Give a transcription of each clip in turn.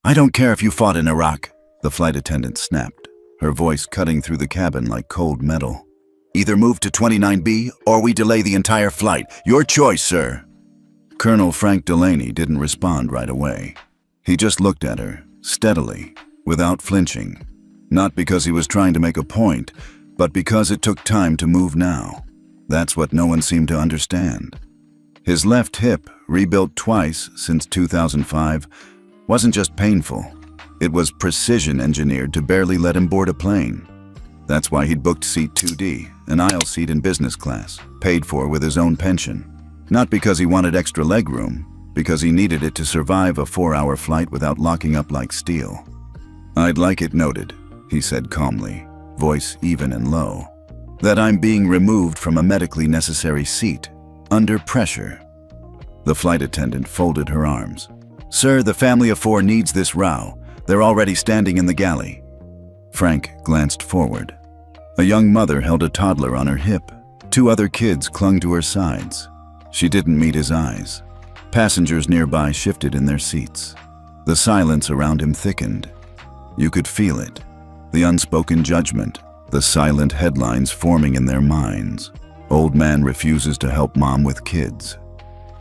I don't care if you fought in Iraq, the flight attendant snapped, her voice cutting through the cabin like cold metal. Either move to 29B or we delay the entire flight. Your choice, sir. Colonel Frank Delaney didn't respond right away. He just looked at her, steadily, without flinching. Not because he was trying to make a point, but because it took time to move now. That's what no one seemed to understand. His left hip, rebuilt twice since 2005, wasn't just painful. It was precision engineered to barely let him board a plane. That's why he'd booked seat 2D, an aisle seat in business class, paid for with his own pension. Not because he wanted extra legroom, because he needed it to survive a 4-hour flight without locking up like steel. I'd like it noted, he said calmly, voice even and low, that I'm being removed from a medically necessary seat, under pressure. The flight attendant folded her arms. Sir, the family of 4 needs this row. They're already standing in the galley. Frank glanced forward. A young mother held a toddler on her hip. 2 other kids clung to her sides. She didn't meet his eyes. Passengers nearby shifted in their seats. The silence around him thickened. You could feel it. The unspoken judgment, the silent headlines forming in their minds. Old man refuses to help mom with kids.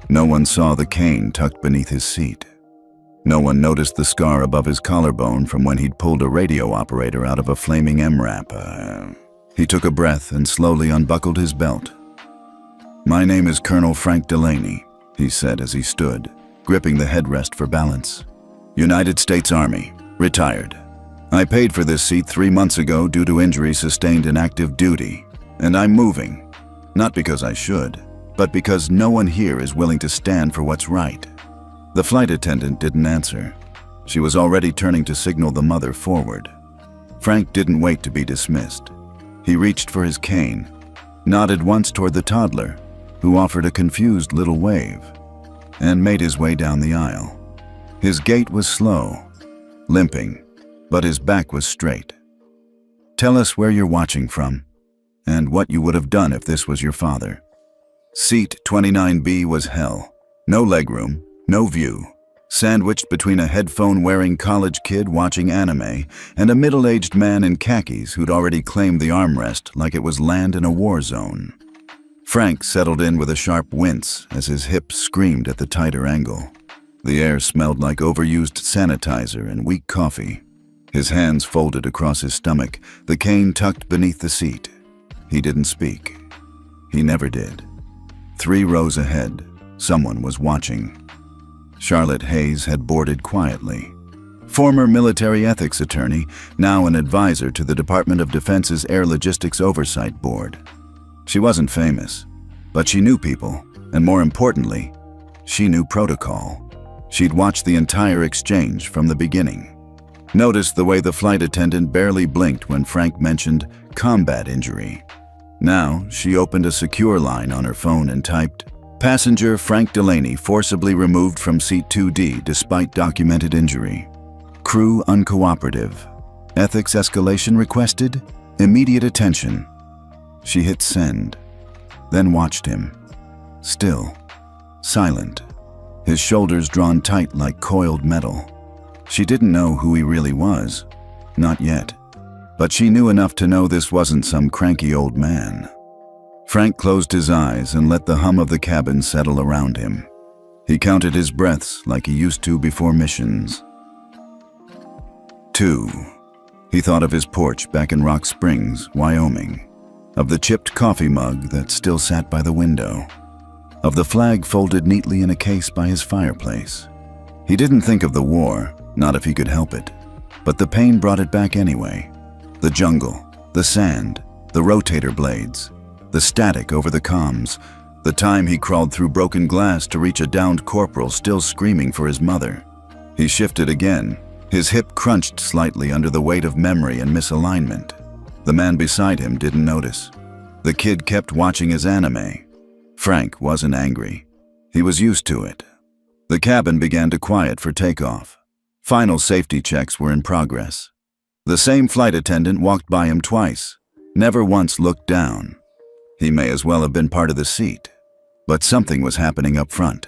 No one saw the cane tucked beneath his seat. No one noticed the scar above his collarbone from when he'd pulled a radio operator out of a flaming MRAP. He took a breath and slowly unbuckled his belt. My name is Colonel Frank Delaney, he said as he stood, gripping the headrest for balance. United States Army, retired. I paid for this seat 3 months ago due to injuries sustained in active duty, and I'm moving. Not because I should, but because no one here is willing to stand for what's right. The flight attendant didn't answer. She was already turning to signal the mother forward. Frank didn't wait to be dismissed. He reached for his cane, nodded once toward the toddler, who offered a confused little wave, and made his way down the aisle. His gait was slow, limping, but his back was straight. Tell us where you're watching from, and what you would have done if this was your father. Seat 29B was hell. No legroom, no view. Sandwiched between a headphone-wearing college kid watching anime and a middle-aged man in khakis who'd already claimed the armrest like it was land in a war zone. Frank settled in with a sharp wince as his hips screamed at the tighter angle. The air smelled like overused sanitizer and weak coffee. His hands folded across his stomach, the cane tucked beneath the seat. He didn't speak. He never did. 3 rows ahead, someone was watching. Charlotte Hayes had boarded quietly. Former military ethics attorney, now an advisor to the Department of Defense's Air Logistics Oversight Board. She wasn't famous, but she knew people, and more importantly, she knew protocol. She'd watched the entire exchange from the beginning. Noticed the way the flight attendant barely blinked when Frank mentioned combat injury. Now, she opened a secure line on her phone and typed, Passenger Frank Delaney forcibly removed from seat 2D despite documented injury. Crew uncooperative. Ethics escalation requested. Immediate attention. She hit send, then watched him. Still, silent, his shoulders drawn tight like coiled metal. She didn't know who he really was, not yet, but she knew enough to know this wasn't some cranky old man. Frank closed his eyes and let the hum of the cabin settle around him. He counted his breaths like he used to before missions. 2. He thought of his porch back in Rock Springs, Wyoming, of the chipped coffee mug that still sat by the window, of the flag folded neatly in a case by his fireplace. He didn't think of the war, not if he could help it, but the pain brought it back anyway. The jungle, the sand, the rotator blades, the static over the comms, the time he crawled through broken glass to reach a downed corporal still screaming for his mother. He shifted again. His hip crunched slightly under the weight of memory and misalignment. The man beside him didn't notice. The kid kept watching his anime. Frank wasn't angry. He was used to it. The cabin began to quiet for takeoff. Final safety checks were in progress. The same flight attendant walked by him twice, never once looked down. He may as well have been part of the seat. But something was happening up front.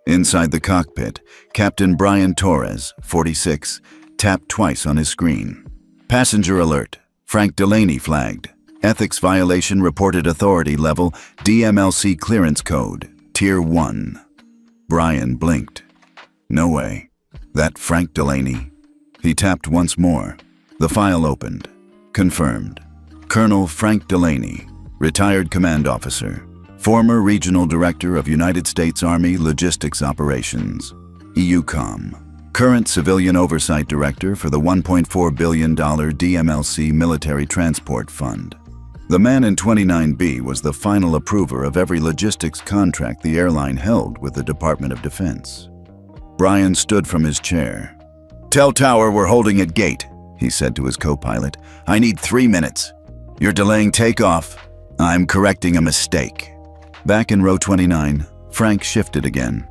Inside the cockpit, Captain Brian Torres, 46, tapped twice on his screen. Passenger alert. Frank Delaney flagged. Ethics violation reported authority level DMLC clearance code, Tier 1. Brian blinked. No way. That Frank Delaney? He tapped once more. The file opened. Confirmed. Colonel Frank Delaney, retired command officer, former regional director of United States Army Logistics Operations, EUCOM, current civilian oversight director for the $1.4 billion DMLC Military Transport Fund. The man in 29B was the final approver of every logistics contract the airline held with the Department of Defense. Brian stood from his chair. "Tell Tower we're holding at gate," he said to his co-pilot. "I need 3 minutes. You're delaying takeoff. I'm correcting a mistake." Back in row 29, Frank shifted again.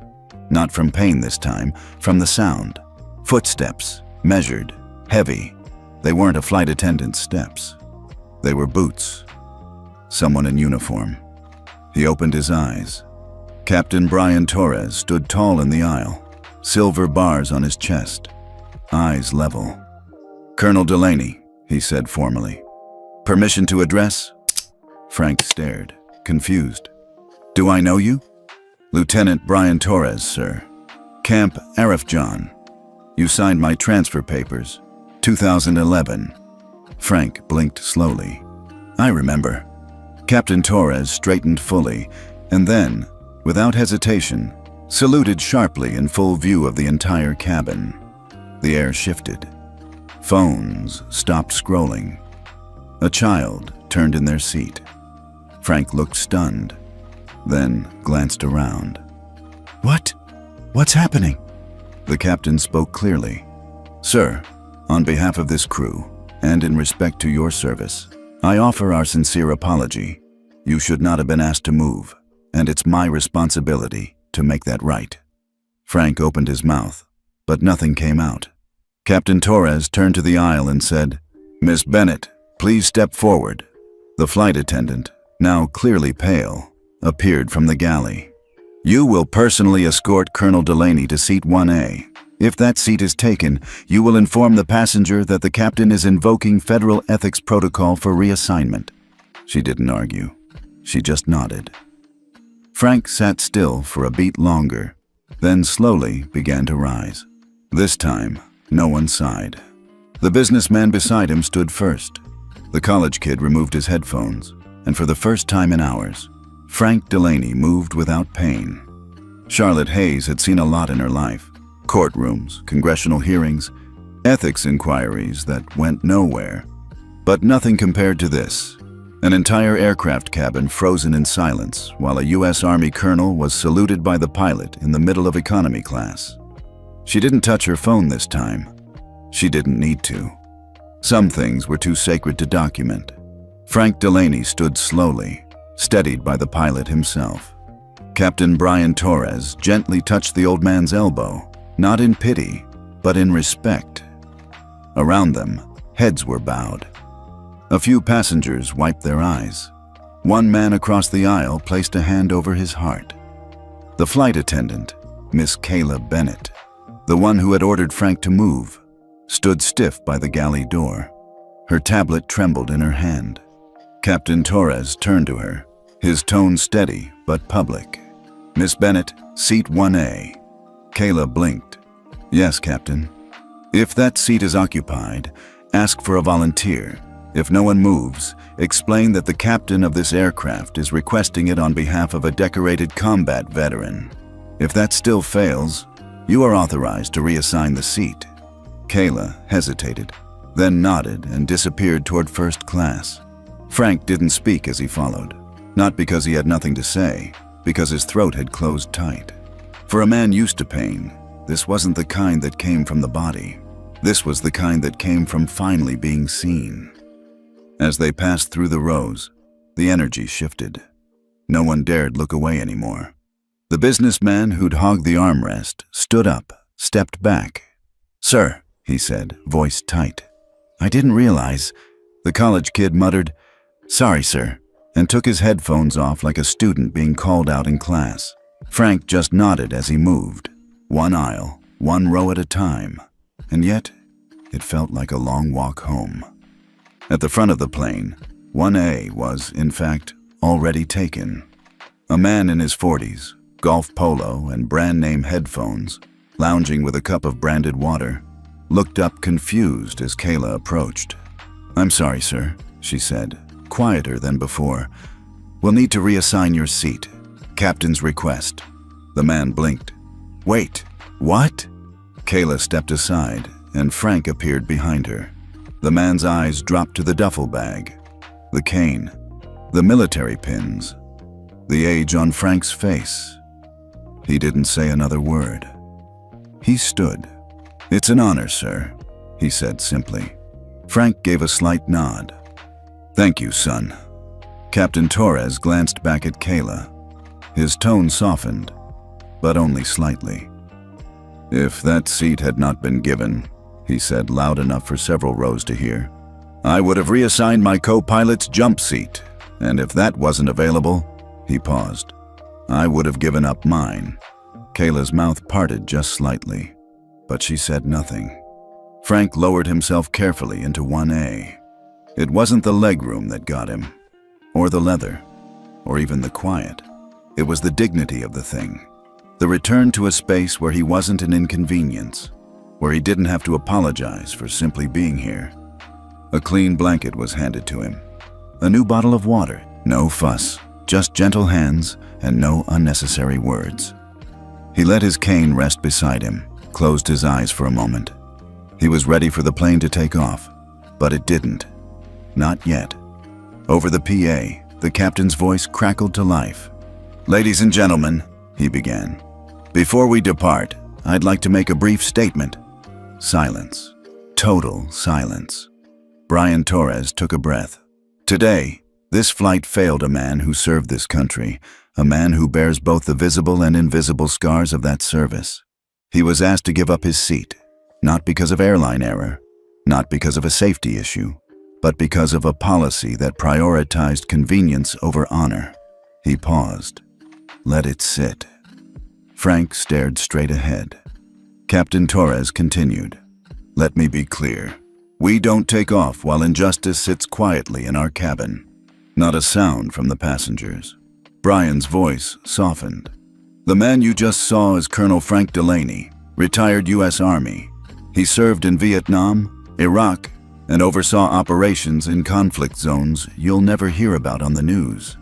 Not from pain this time, from the sound. Footsteps, measured, heavy. They weren't a flight attendant's steps. They were boots. Someone in uniform. He opened his eyes. Captain Brian Torres stood tall in the aisle, silver bars on his chest, eyes level. "Colonel Delaney," he said formally. "Permission to address?" Frank stared, confused. "Do I know you?" "Lieutenant Brian Torres, sir. Camp Arifjan. You signed my transfer papers. 2011. Frank blinked slowly. "I remember." Captain Torres straightened fully, and then, without hesitation, saluted sharply in full view of the entire cabin. The air shifted. Phones stopped scrolling. A child turned in their seat. Frank looked stunned, then glanced around. What's happening?" The captain spoke clearly. "Sir, on behalf of this crew, and in respect to your service, I offer our sincere apology. You should not have been asked to move, and it's my responsibility to make that right." Frank opened his mouth, but nothing came out. Captain Torres turned to the aisle and said, "Miss Bennett, please step forward." The flight attendant, now clearly pale, appeared from the galley. "You will personally escort Colonel Delaney to seat 1A. If that seat is taken, you will inform the passenger that the captain is invoking federal ethics protocol for reassignment." She didn't argue. She just nodded. Frank sat still for a beat longer, then slowly began to rise. This time, no one sighed. The businessman beside him stood first. The college kid removed his headphones, and for the first time in hours, Frank Delaney moved without pain. Charlotte Hayes had seen a lot in her life. Courtrooms, congressional hearings, ethics inquiries that went nowhere. But nothing compared to this. An entire aircraft cabin frozen in silence while a U.S. Army colonel was saluted by the pilot in the middle of economy class. She didn't touch her phone this time. She didn't need to. Some things were too sacred to document. Frank Delaney stood slowly, steadied by the pilot himself. Captain Brian Torres gently touched the old man's elbow, not in pity, but in respect. Around them, heads were bowed. A few passengers wiped their eyes. One man across the aisle placed a hand over his heart. The flight attendant, Miss Kayla Bennett, the one who had ordered Frank to move, stood stiff by the galley door. Her tablet trembled in her hand. Captain Torres turned to her, his tone steady but public. "Miss Bennett, seat 1A. Kayla blinked. "Yes, Captain." "If that seat is occupied, ask for a volunteer. If no one moves, explain that the captain of this aircraft is requesting it on behalf of a decorated combat veteran. If that still fails, you are authorized to reassign the seat." Kayla hesitated, then nodded and disappeared toward first class. Frank didn't speak as he followed, not because he had nothing to say, because his throat had closed tight. For a man used to pain, this wasn't the kind that came from the body. This was the kind that came from finally being seen. As they passed through the rows, the energy shifted. No one dared look away anymore. The businessman who'd hogged the armrest stood up, stepped back. "Sir," he said, voice tight. "I didn't realize." The college kid muttered, "Sorry, sir," and took his headphones off like a student being called out in class. Frank just nodded as he moved, one aisle, one row at a time, and yet it felt like a long walk home. At the front of the plane, 1A was, in fact, already taken. A man in his 40s, golf polo and brand-name headphones, lounging with a cup of branded water, looked up confused as Kayla approached. "I'm sorry, sir," she said, quieter than before. "We'll need to reassign your seat. Captain's request." The man blinked. "Wait, what?" Kayla stepped aside, and Frank appeared behind her. The man's eyes dropped to the duffel bag, the cane, the military pins, the age on Frank's face. He didn't say another word. He stood. "It's an honor, sir," he said simply. Frank gave a slight nod. "Thank you, son." Captain Torres glanced back at Kayla. His tone softened, but only slightly. "If that seat had not been given," he said loud enough for several rows to hear, "I would have reassigned my co-pilot's jump seat, and if that wasn't available," he paused, "I would have given up mine." Kayla's mouth parted just slightly, but she said nothing. Frank lowered himself carefully into 1A. It wasn't the legroom that got him, or the leather, or even the quiet. It was the dignity of the thing. The return to a space where he wasn't an inconvenience, where he didn't have to apologize for simply being here. A clean blanket was handed to him. A new bottle of water. No fuss, just gentle hands and no unnecessary words. He let his cane rest beside him, closed his eyes for a moment. He was ready for the plane to take off, but it didn't. Not yet. Over the PA, the captain's voice crackled to life. "Ladies and gentlemen," he began, "before we depart, I'd like to make a brief statement." Silence. Total silence. Brian Torres took a breath. "Today, this flight failed a man who served this country, a man who bears both the visible and invisible scars of that service. He was asked to give up his seat, not because of airline error, not because of a safety issue, but because of a policy that prioritized convenience over honor." He paused. Let it sit. Frank stared straight ahead. Captain Torres continued. "Let me be clear. We don't take off while injustice sits quietly in our cabin. Not a sound from the passengers." Brian's voice softened. "The man you just saw is Colonel Frank Delaney, retired U.S. Army. He served in Vietnam, Iraq, and oversaw operations in conflict zones you'll never hear about on the news.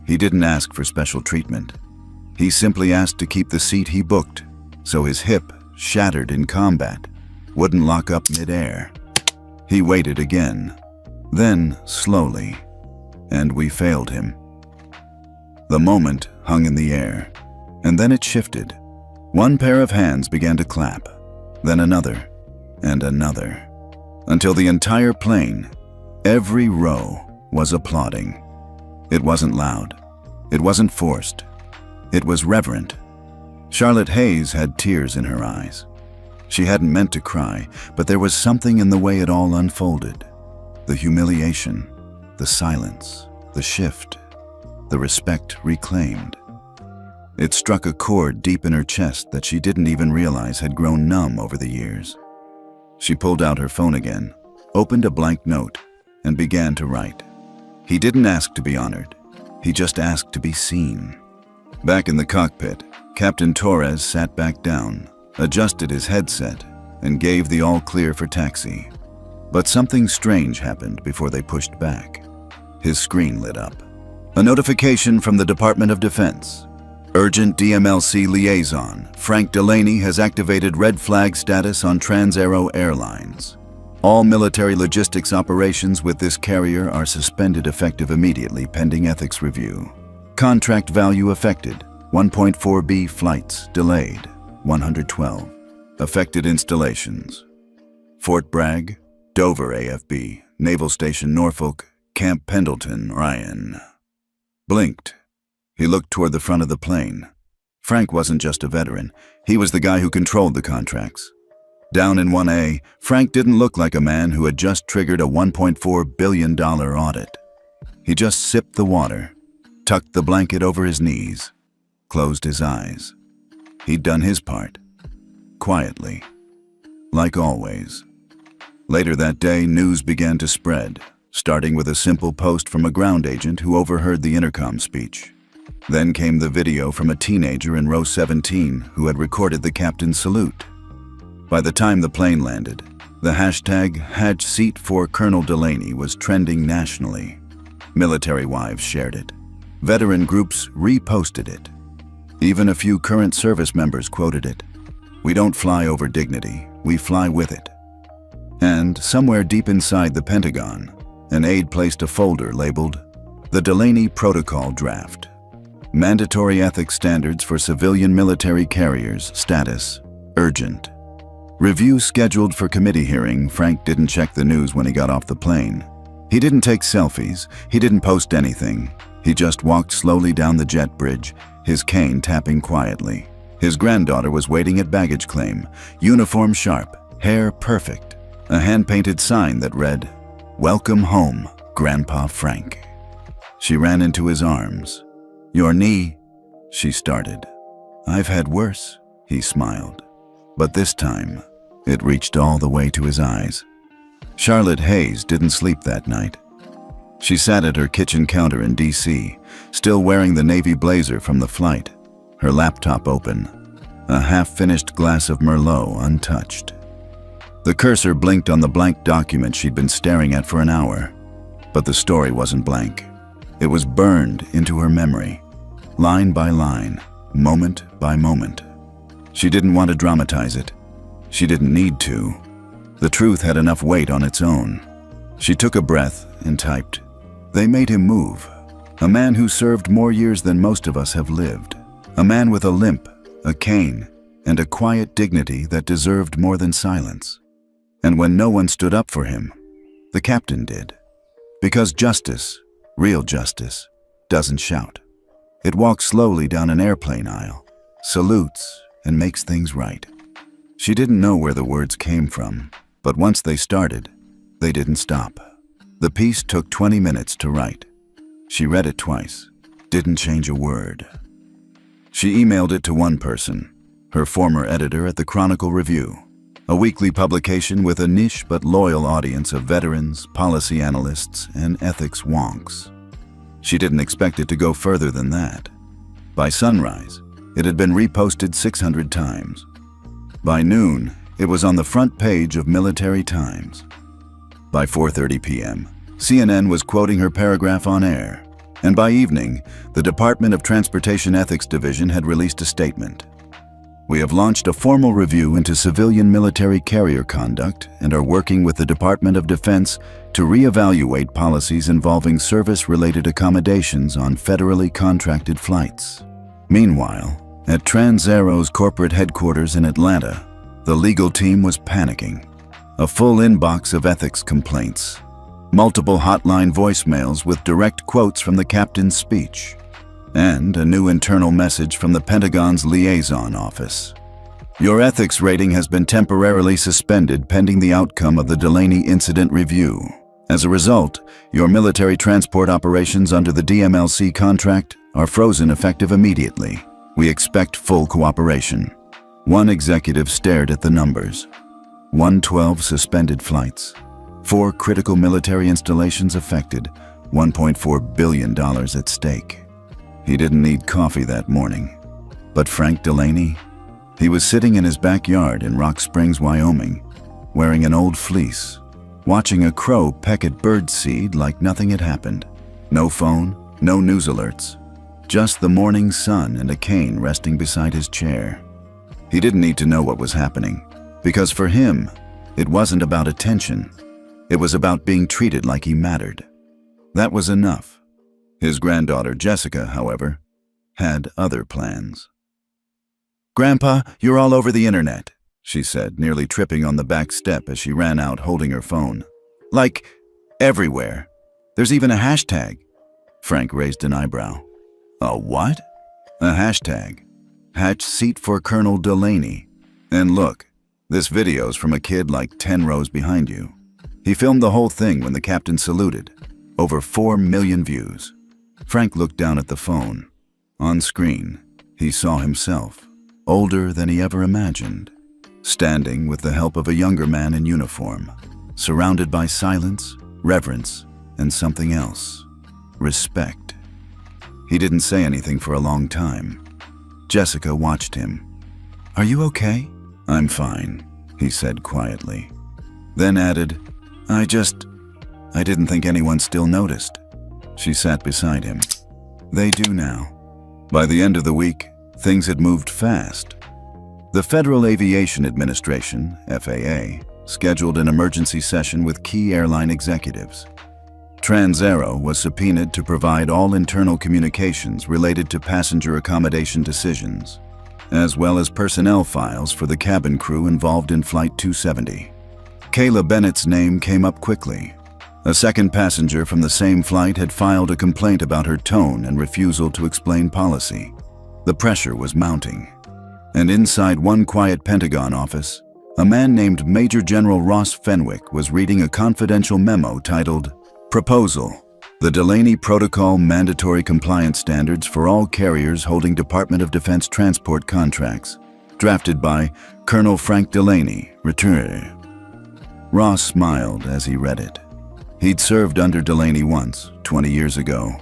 He didn't ask for special treatment. He simply asked to keep the seat he booked, so his hip, shattered in combat, wouldn't lock up mid-air. He waited again, then slowly, and we failed him." The moment hung in the air, and then it shifted. One pair of hands began to clap, then another, and another, until the entire plane, every row, was applauding. It wasn't loud. It wasn't forced. It was reverent. Charlotte Hayes had tears in her eyes. She hadn't meant to cry, but there was something in the way it all unfolded. The humiliation, the silence, the shift, the respect reclaimed. It struck a chord deep in her chest that she didn't even realize had grown numb over the years. She pulled out her phone again, opened a blank note, and began to write. He didn't ask to be honored. He just asked to be seen. Back in the cockpit, Captain Torres sat back down, adjusted his headset, and gave the all-clear for taxi. But something strange happened before they pushed back. His screen lit up. A notification from the Department of Defense. "Urgent DMLC liaison. Frank Delaney has activated red flag status on Trans-Aero Airlines. All military logistics operations with this carrier are suspended effective immediately pending ethics review. Contract value affected. 1.4B flights delayed. 112. Affected installations. Fort Bragg, Dover AFB, Naval Station Norfolk, Camp Pendleton, Ryan." Blinked. He looked toward the front of the plane. Frank wasn't just a veteran. He was the guy who controlled the contracts. Down in 1A, Frank didn't look like a man who had just triggered a $1.4 billion audit. He just sipped the water, tucked the blanket over his knees, closed his eyes. He'd done his part. Quietly. Like always. Later that day, news began to spread, starting with a simple post from a ground agent who overheard the intercom speech. Then came the video from a teenager in row 17 who had recorded the captain's salute. By the time the plane landed, the hashtag Hatch Seat for Colonel Delaney was trending nationally. Military wives shared it. Veteran groups reposted it. Even a few current service members quoted it. "We don't fly over dignity, we fly with it." And somewhere deep inside the Pentagon, an aide placed a folder labeled The Delaney Protocol Draft. Mandatory ethics standards for civilian military carriers, status, urgent. Review scheduled for committee hearing. Frank didn't check the news when he got off the plane. He didn't take selfies, he didn't post anything. He just walked slowly down the jet bridge, his cane tapping quietly. His granddaughter was waiting at baggage claim, uniform sharp, hair perfect. A hand-painted sign that read, "Welcome home, Grandpa Frank." She ran into his arms. "Your knee," she started. "I've had worse," he smiled. But this time, it reached all the way to his eyes. Charlotte Hayes didn't sleep that night. She sat at her kitchen counter in D.C., still wearing the navy blazer from the flight, her laptop open, a half-finished glass of Merlot untouched. The cursor blinked on the blank document she'd been staring at for an hour. But the story wasn't blank. It was burned into her memory, line by line, moment by moment. She didn't want to dramatize it. She didn't need to. The truth had enough weight on its own. She took a breath and typed, "They made him move. A man who served more years than most of us have lived. A man with a limp, a cane, and a quiet dignity that deserved more than silence. And when no one stood up for him, the captain did. Because justice, real justice, doesn't shout. It walks slowly down an airplane aisle, salutes, and makes things right." She didn't know where the words came from, but once they started, they didn't stop. The piece took 20 minutes to write. She read it twice, didn't change a word. She emailed it to one person, her former editor at the Chronicle Review, a weekly publication with a niche but loyal audience of veterans, policy analysts, and ethics wonks. She didn't expect it to go further than that. By sunrise, it had been reposted 600 times. By noon, it was on the front page of Military Times. By 4:30 p.m., CNN was quoting her paragraph on air. And by evening, the Department of Transportation Ethics Division had released a statement. "We have launched a formal review into civilian military carrier conduct and are working with the Department of Defense to reevaluate policies involving service-related accommodations on federally contracted flights." Meanwhile, at TransAero's corporate headquarters in Atlanta, the legal team was panicking. A full inbox of ethics complaints. Multiple hotline voicemails with direct quotes from the captain's speech. And a new internal message from the Pentagon's liaison office. "Your ethics rating has been temporarily suspended pending the outcome of the Delaney Incident Review. As a result, your military transport operations under the DMLC contract are frozen effective immediately. We expect full cooperation." One executive stared at the numbers. 112 suspended flights. 4 critical military installations affected. $1.4 billion at stake. He didn't need coffee that morning. But Frank Delaney? He was sitting in his backyard in Rock Springs, Wyoming, wearing an old fleece, watching a crow peck at birdseed like nothing had happened. No phone, no news alerts. Just the morning sun and a cane resting beside his chair. He didn't need to know what was happening, because for him, it wasn't about attention. It was about being treated like he mattered. That was enough. His granddaughter, Jessica, however, had other plans. "Grandpa, you're all over the internet," she said, nearly tripping on the back step as she ran out holding her phone. "Like, everywhere. There's even a hashtag." Frank raised an eyebrow. "A what?" "A hashtag. Hatch Seat for Colonel Delaney. And look, this video's from a kid like 10 rows behind you. He filmed the whole thing when the captain saluted. Over 4 million views." Frank looked down at the phone. On screen, He saw himself, older than he ever imagined, standing with the help of a younger man in uniform, surrounded by silence, reverence, and something else: respect. He didn't say anything for a long time. Jessica watched him. "Are you okay?" "I'm fine," he said quietly. Then added, I didn't think anyone still noticed." She sat beside him. "They do now." By the end of the week, things had moved fast. The Federal Aviation Administration, FAA, scheduled an emergency session with key airline executives. TransAero was subpoenaed to provide all internal communications related to passenger accommodation decisions, as well as personnel files for the cabin crew involved in Flight 270. Kayla Bennett's name came up quickly. A second passenger from the same flight had filed a complaint about her tone and refusal to explain policy. The pressure was mounting. And inside one quiet Pentagon office, a man named Major General Ross Fenwick was reading a confidential memo titled, "Proposal: The Delaney Protocol Mandatory Compliance Standards for All Carriers Holding Department of Defense Transport Contracts," drafted by Colonel Frank Delaney, Retribution. Ross smiled as he read it. He'd served under Delaney once, 20 years ago.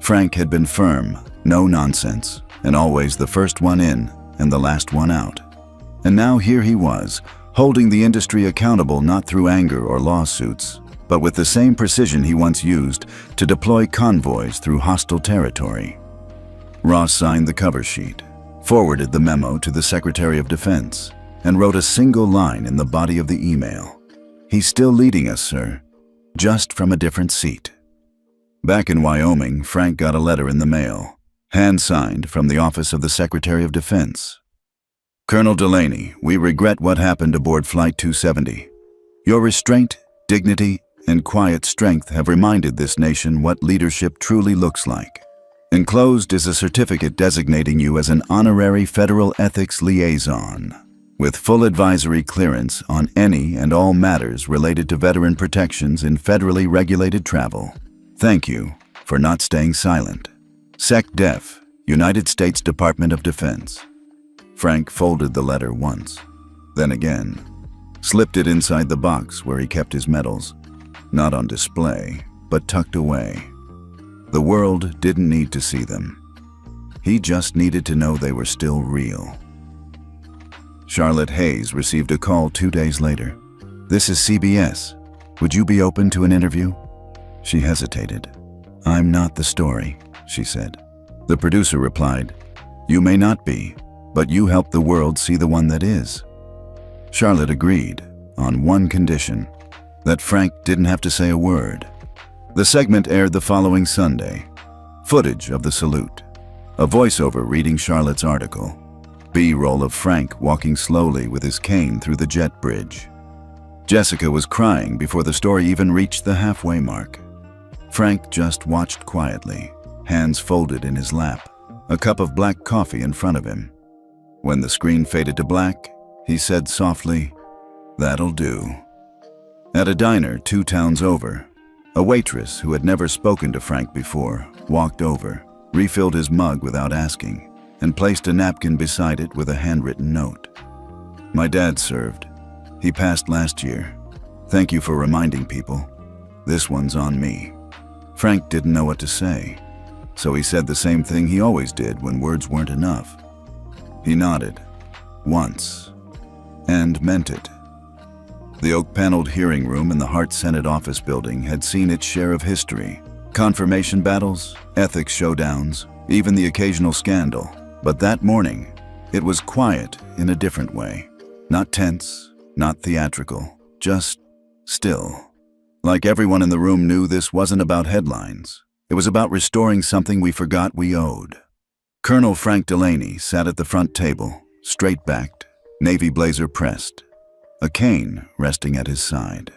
Frank had been firm, no nonsense, and always the first one in and the last one out. And now here he was, holding the industry accountable not through anger or lawsuits, but with the same precision he once used to deploy convoys through hostile territory. Ross signed the cover sheet, forwarded the memo to the Secretary of Defense, and wrote a single line in the body of the email. "He's still leading us, sir, just from a different seat." Back in Wyoming, Frank got a letter in the mail, hand-signed from the Office of the Secretary of Defense. "Colonel Delaney, we regret what happened aboard Flight 270. Your restraint, dignity, and quiet strength have reminded this nation what leadership truly looks like. Enclosed is a certificate designating you as an honorary federal ethics liaison, with full advisory clearance on any and all matters related to veteran protections in federally regulated travel. Thank you for not staying silent. SecDef, United States Department of Defense." Frank folded the letter once, then again, slipped it inside the box where he kept his medals, not on display, but tucked away. The world didn't need to see them. He just needed to know they were still real. Charlotte Hayes received a call 2 days later. "This is CBS. Would you be open to an interview?" She hesitated. "I'm not the story," she said. The producer replied, "You may not be, but you help the world see the one that is." Charlotte agreed, on one condition: that Frank didn't have to say a word. The segment aired the following Sunday. Footage of the salute, a voiceover reading Charlotte's article, B-roll of Frank walking slowly with his cane through the jet bridge. Jessica was crying before the story even reached the halfway mark. Frank just watched quietly, hands folded in his lap, a cup of black coffee in front of him. When the screen faded to black, he said softly, "That'll do." At a diner 2 towns over, a waitress who had never spoken to Frank before walked over, refilled his mug without asking, and placed a napkin beside it with a handwritten note. "My dad served. He passed last year. Thank you for reminding people. This one's on me." Frank didn't know what to say, so he said the same thing he always did when words weren't enough. He nodded, once, and meant it. The oak-paneled hearing room in the Hart Senate office building had seen its share of history, confirmation battles, ethics showdowns, even the occasional scandal. But that morning, it was quiet in a different way. Not tense, not theatrical, just still. Like everyone in the room knew this wasn't about headlines. It was about restoring something we forgot we owed. Colonel Frank Delaney sat at the front table, straight-backed, navy blazer pressed, a cane resting at his side.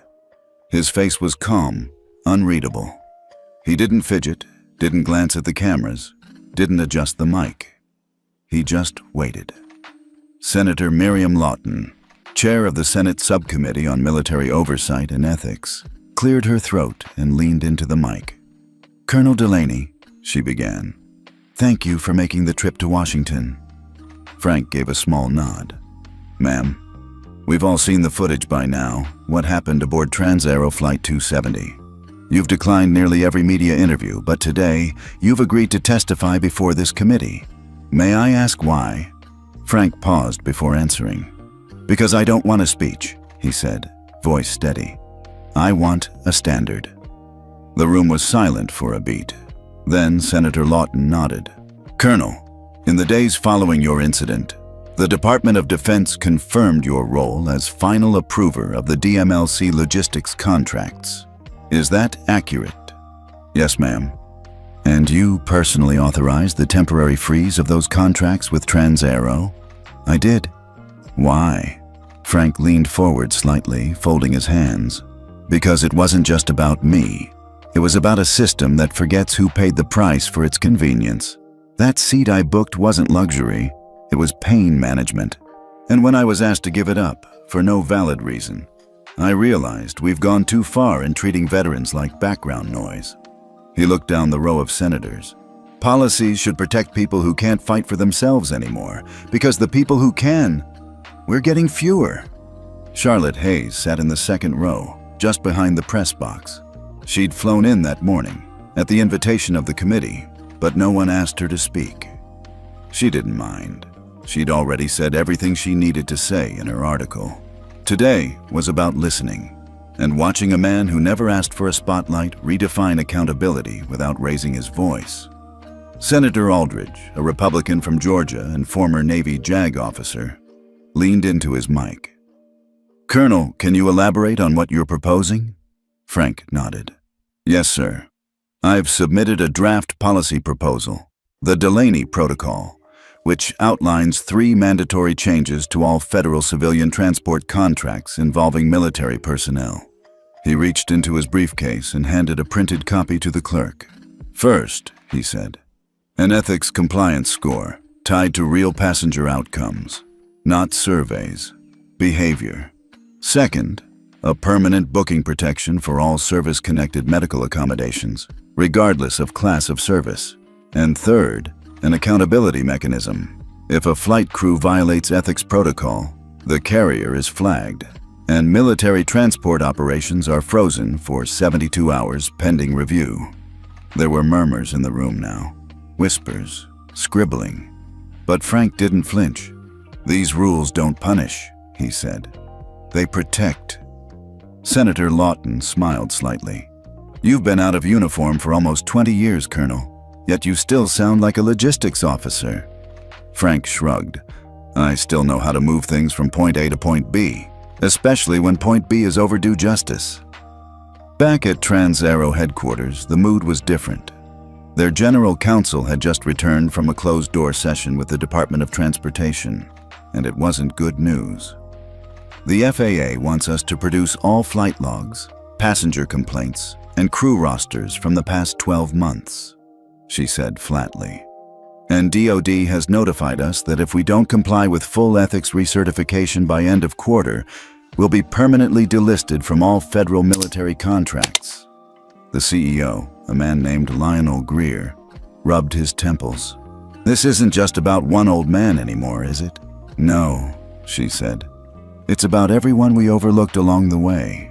His face was calm, unreadable. He didn't fidget, didn't glance at the cameras, didn't adjust the mic. He just waited. Senator Miriam Lawton, chair of the Senate Subcommittee on Military Oversight and Ethics, cleared her throat and leaned into the mic. "Colonel Delaney," she began, Thank you for making the trip to Washington." Frank gave a small nod. "Ma'am, we've all seen the footage by now. What happened aboard Trans-Aero Flight 270. You've declined nearly every media interview, but today you've agreed to testify before this committee. May I ask why?" Frank paused before answering. "Because I don't want a speech," he said, voice steady. "I want a standard." The room was silent for a beat. Then Senator Lawton nodded. "Colonel, in the days following your incident, the Department of Defense confirmed your role as final approver of the DMLC logistics contracts. Is that accurate?" "Yes, ma'am." "And you personally authorized the temporary freeze of those contracts with Trans-Aero?" "I did." "Why?" Frank leaned forward slightly, folding his hands. "Because it wasn't just about me. It was about a system that forgets who paid the price for its convenience. That seat I booked wasn't luxury, it was pain management. And when I was asked to give it up, for no valid reason, I realized we've gone too far in treating veterans like background noise." He looked down the row of senators. "Policies should protect people who can't fight for themselves anymore, because the people who can, we're getting fewer." Charlotte Hayes sat in the second row, just behind the press box. She'd flown in that morning, at the invitation of the committee, but no one asked her to speak. She didn't mind. She'd already said everything she needed to say in her article. Today was about listening, and watching a man who never asked for a spotlight redefine accountability without raising his voice. Senator Aldridge, a Republican from Georgia and former Navy JAG officer, leaned into his mic. "Colonel, can you elaborate on what you're proposing?" Frank nodded. "Yes, sir. I've submitted a draft policy proposal, the Delaney Protocol, which outlines 3 mandatory changes to all federal civilian transport contracts involving military personnel." He reached into his briefcase and handed a printed copy to the clerk. "First," he said, "an ethics compliance score tied to real passenger outcomes, not surveys, behavior. Second, a permanent booking protection for all service-connected medical accommodations, regardless of class of service. And third, an accountability mechanism. If a flight crew violates ethics protocol, the carrier is flagged, and military transport operations are frozen for 72 hours pending review." There were murmurs in the room now, whispers, scribbling. But Frank didn't flinch. "These rules don't punish," he said. "They protect." Senator Lawton smiled slightly. "You've been out of uniform for almost 20 years, Colonel, yet you still sound like a logistics officer." Frank shrugged. "I still know how to move things from point A to point B, especially when point B is overdue justice." Back at Trans-Aero headquarters, the mood was different. Their general counsel had just returned from a closed-door session with the Department of Transportation, and it wasn't good news. "The FAA wants us to produce all flight logs, passenger complaints, and crew rosters from the past 12 months, she said flatly. "And DoD has notified us that if we don't comply with full ethics recertification by end of quarter, we'll be permanently delisted from all federal military contracts." The CEO, a man named Lionel Greer, rubbed his temples. "This isn't just about one old man anymore, is it?" "No," she said. "It's about everyone we overlooked along the way."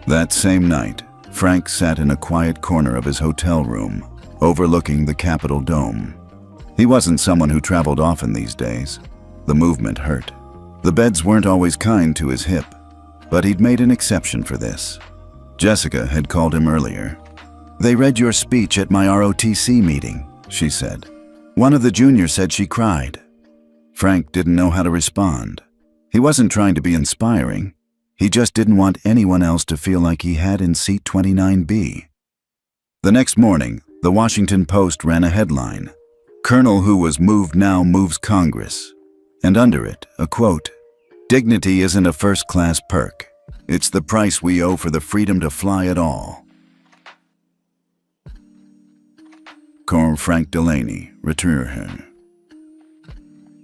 That same night, Frank sat in a quiet corner of his hotel room, overlooking the Capitol Dome. He wasn't someone who traveled often these days. The movement hurt. The beds weren't always kind to his hip, but he'd made an exception for this. Jessica had called him earlier. "They read your speech at my ROTC meeting," she said. "One of the juniors said she cried." Frank didn't know how to respond. He wasn't trying to be inspiring. He just didn't want anyone else to feel like he had in seat 29B. The next morning, the Washington Post ran a headline, "Colonel who was moved now moves Congress," and under it, a quote, "Dignity isn't a first-class perk. It's the price we owe for the freedom to fly at all." Colonel Frank Delaney, Retribution.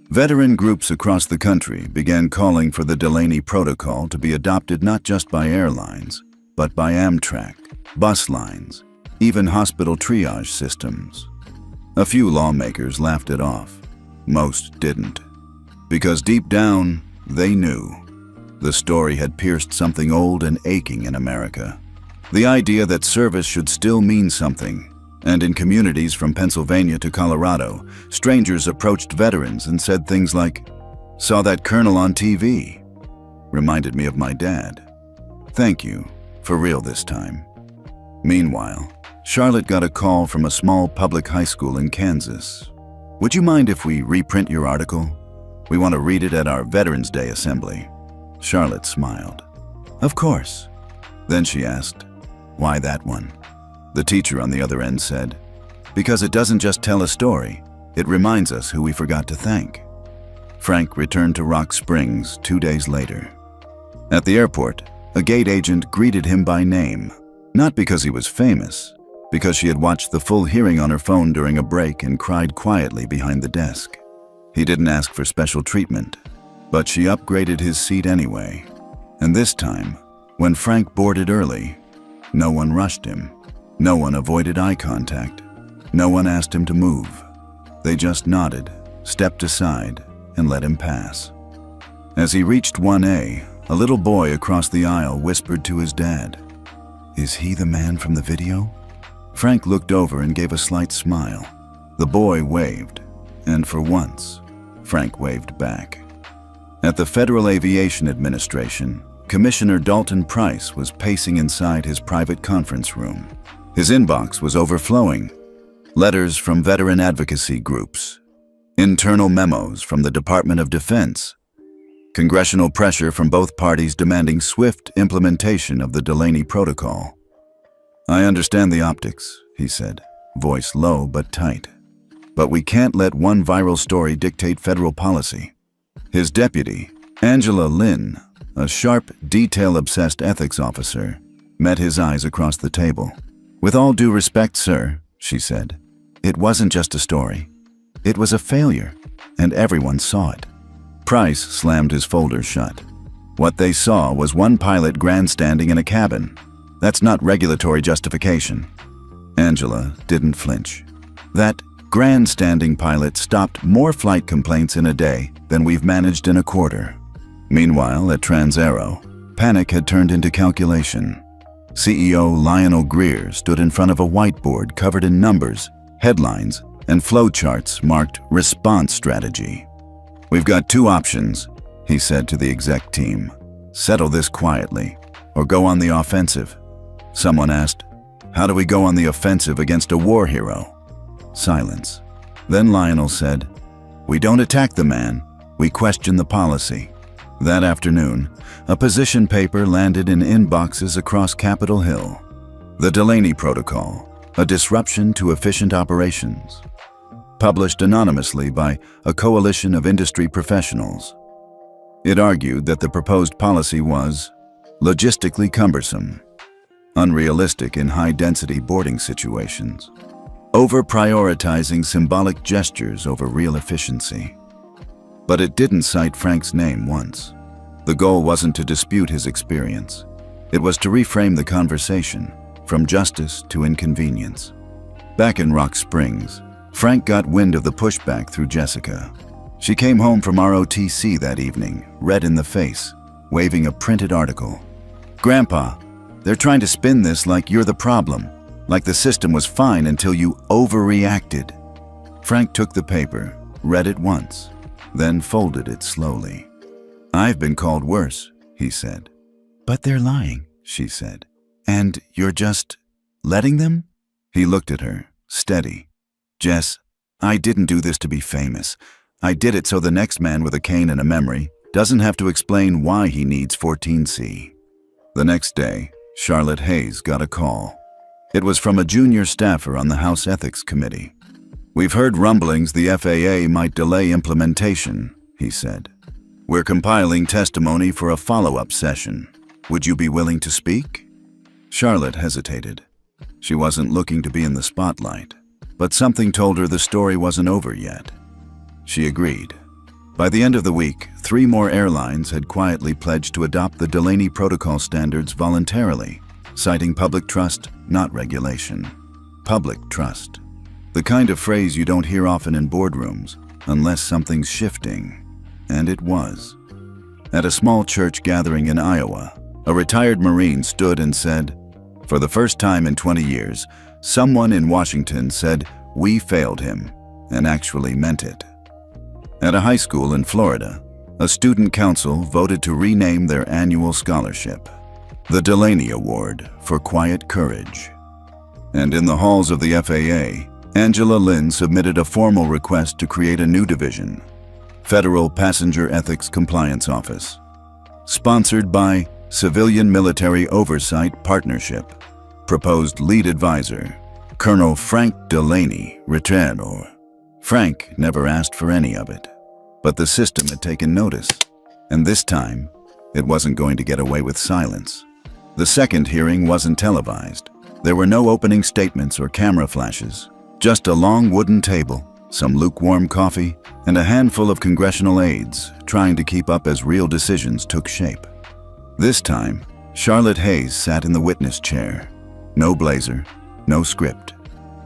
Veteran groups across the country began calling for the Delaney Protocol to be adopted not just by airlines, but by Amtrak, bus lines, even hospital triage systems. A few lawmakers laughed it off. Most didn't. Because deep down, they knew. The story had pierced something old and aching in America. The idea that service should still mean something. And in communities from Pennsylvania to Colorado, strangers approached veterans and said things like, "Saw that colonel on TV. Reminded me of my dad. Thank you, for real this time." Meanwhile, Charlotte got a call from a small public high school in Kansas. "Would you mind if we reprint your article? We want to read it at our Veterans Day assembly." Charlotte smiled. "Of course." Then she asked, "Why that one?" The teacher on the other end said, "Because it doesn't just tell a story, it reminds us who we forgot to thank." Frank returned to Rock Springs 2 days later. At the airport, a gate agent greeted him by name, not because he was famous, because she had watched the full hearing on her phone during a break and cried quietly behind the desk. He didn't ask for special treatment, but she upgraded his seat anyway. And this time, when Frank boarded early, no one rushed him. No one avoided eye contact. No one asked him to move. They just nodded, stepped aside, and let him pass. As he reached 1A, a little boy across the aisle whispered to his dad, "Is he the man from the video?" Frank looked over and gave a slight smile. The boy waved, and for once, Frank waved back. At the Federal Aviation Administration, Commissioner Dalton Price was pacing inside his private conference room. His inbox was overflowing. Letters from veteran advocacy groups, internal memos from the Department of Defense, congressional pressure from both parties demanding swift implementation of the Delaney Protocol. "I understand the optics," he said, voice low but tight. "But we can't let one viral story dictate federal policy." His deputy, Angela Lynn, a sharp, detail-obsessed ethics officer, met his eyes across the table. "With all due respect, sir," she said, "it wasn't just a story. It was a failure, and everyone saw it." Price slammed his folder shut. "What they saw was one pilot grandstanding in a cabin. That's not regulatory justification." Angela didn't flinch. "That grandstanding pilot stopped more flight complaints in a day than we've managed in a quarter." Meanwhile, at TransAero, panic had turned into calculation. CEO Lionel Greer stood in front of a whiteboard covered in numbers, headlines, and flowcharts marked Response Strategy. "We've got 2 options," he said to the exec team. "Settle this quietly, or go on the offensive." Someone asked, "How do we go on the offensive against a war hero?" Silence. Then Lionel said, "We don't attack the man, we question the policy." That afternoon, a position paper landed in inboxes across Capitol Hill. The Delaney Protocol, a disruption to efficient operations. Published anonymously by a coalition of industry professionals. It argued that the proposed policy was logistically cumbersome, unrealistic in high-density boarding situations, over-prioritizing symbolic gestures over real efficiency. But it didn't cite Frank's name once. The goal wasn't to dispute his experience. It was to reframe the conversation from justice to inconvenience. Back in Rock Springs, Frank got wind of the pushback through Jessica. She came home from ROTC that evening, red in the face, waving a printed article. "Grandpa, they're trying to spin this like you're the problem, like the system was fine until you overreacted." Frank took the paper, read it once, then folded it slowly. "I've been called worse," he said. "But they're lying," she said. "And you're just letting them?" He looked at her, steady. "Jess, I didn't do this to be famous. I did it so the next man with a cane and a memory doesn't have to explain why he needs 14C. The next day, Charlotte Hayes got a call. It was from a junior staffer on the House Ethics Committee. "We've heard rumblings the FAA might delay implementation," he said. "We're compiling testimony for a follow-up session. Would you be willing to speak?" Charlotte hesitated. She wasn't looking to be in the spotlight, but something told her the story wasn't over yet. She agreed. By the end of the week, 3 more airlines had quietly pledged to adopt the Delaney Protocol standards voluntarily, citing public trust, not regulation. Public trust. The kind of phrase you don't hear often in boardrooms, unless something's shifting. And it was. At a small church gathering in Iowa, a retired Marine stood and said, "For the first time in 20 years, someone in Washington said, 'We failed him,' and actually meant it." At a high school in Florida, a student council voted to rename their annual scholarship, the Delaney Award for Quiet Courage. And in the halls of the FAA, Angela Lynn submitted a formal request to create a new division, Federal Passenger Ethics Compliance Office, sponsored by Civilian Military Oversight Partnership. Proposed lead advisor, Colonel Frank Delaney, retired. Frank never asked for any of it, but the system had taken notice, and this time, it wasn't going to get away with silence. The second hearing wasn't televised. There were no opening statements or camera flashes, just a long wooden table, some lukewarm coffee, and a handful of congressional aides trying to keep up as real decisions took shape. This time, Charlotte Hayes sat in the witness chair. No blazer, no script.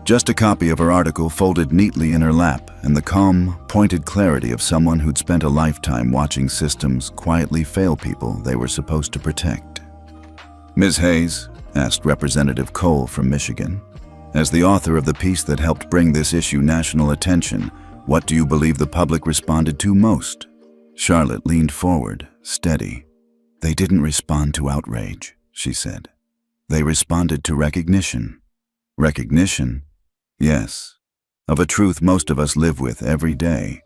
Just a copy of her article folded neatly in her lap and the calm, pointed clarity of someone who'd spent a lifetime watching systems quietly fail people they were supposed to protect. "Ms. Hayes," asked Representative Cole from Michigan, "as the author of the piece that helped bring this issue national attention, what do you believe the public responded to most?" Charlotte leaned forward, steady. "They didn't respond to outrage," she said. "They responded to recognition." Recognition? Yes. Of a truth most of us live with every day.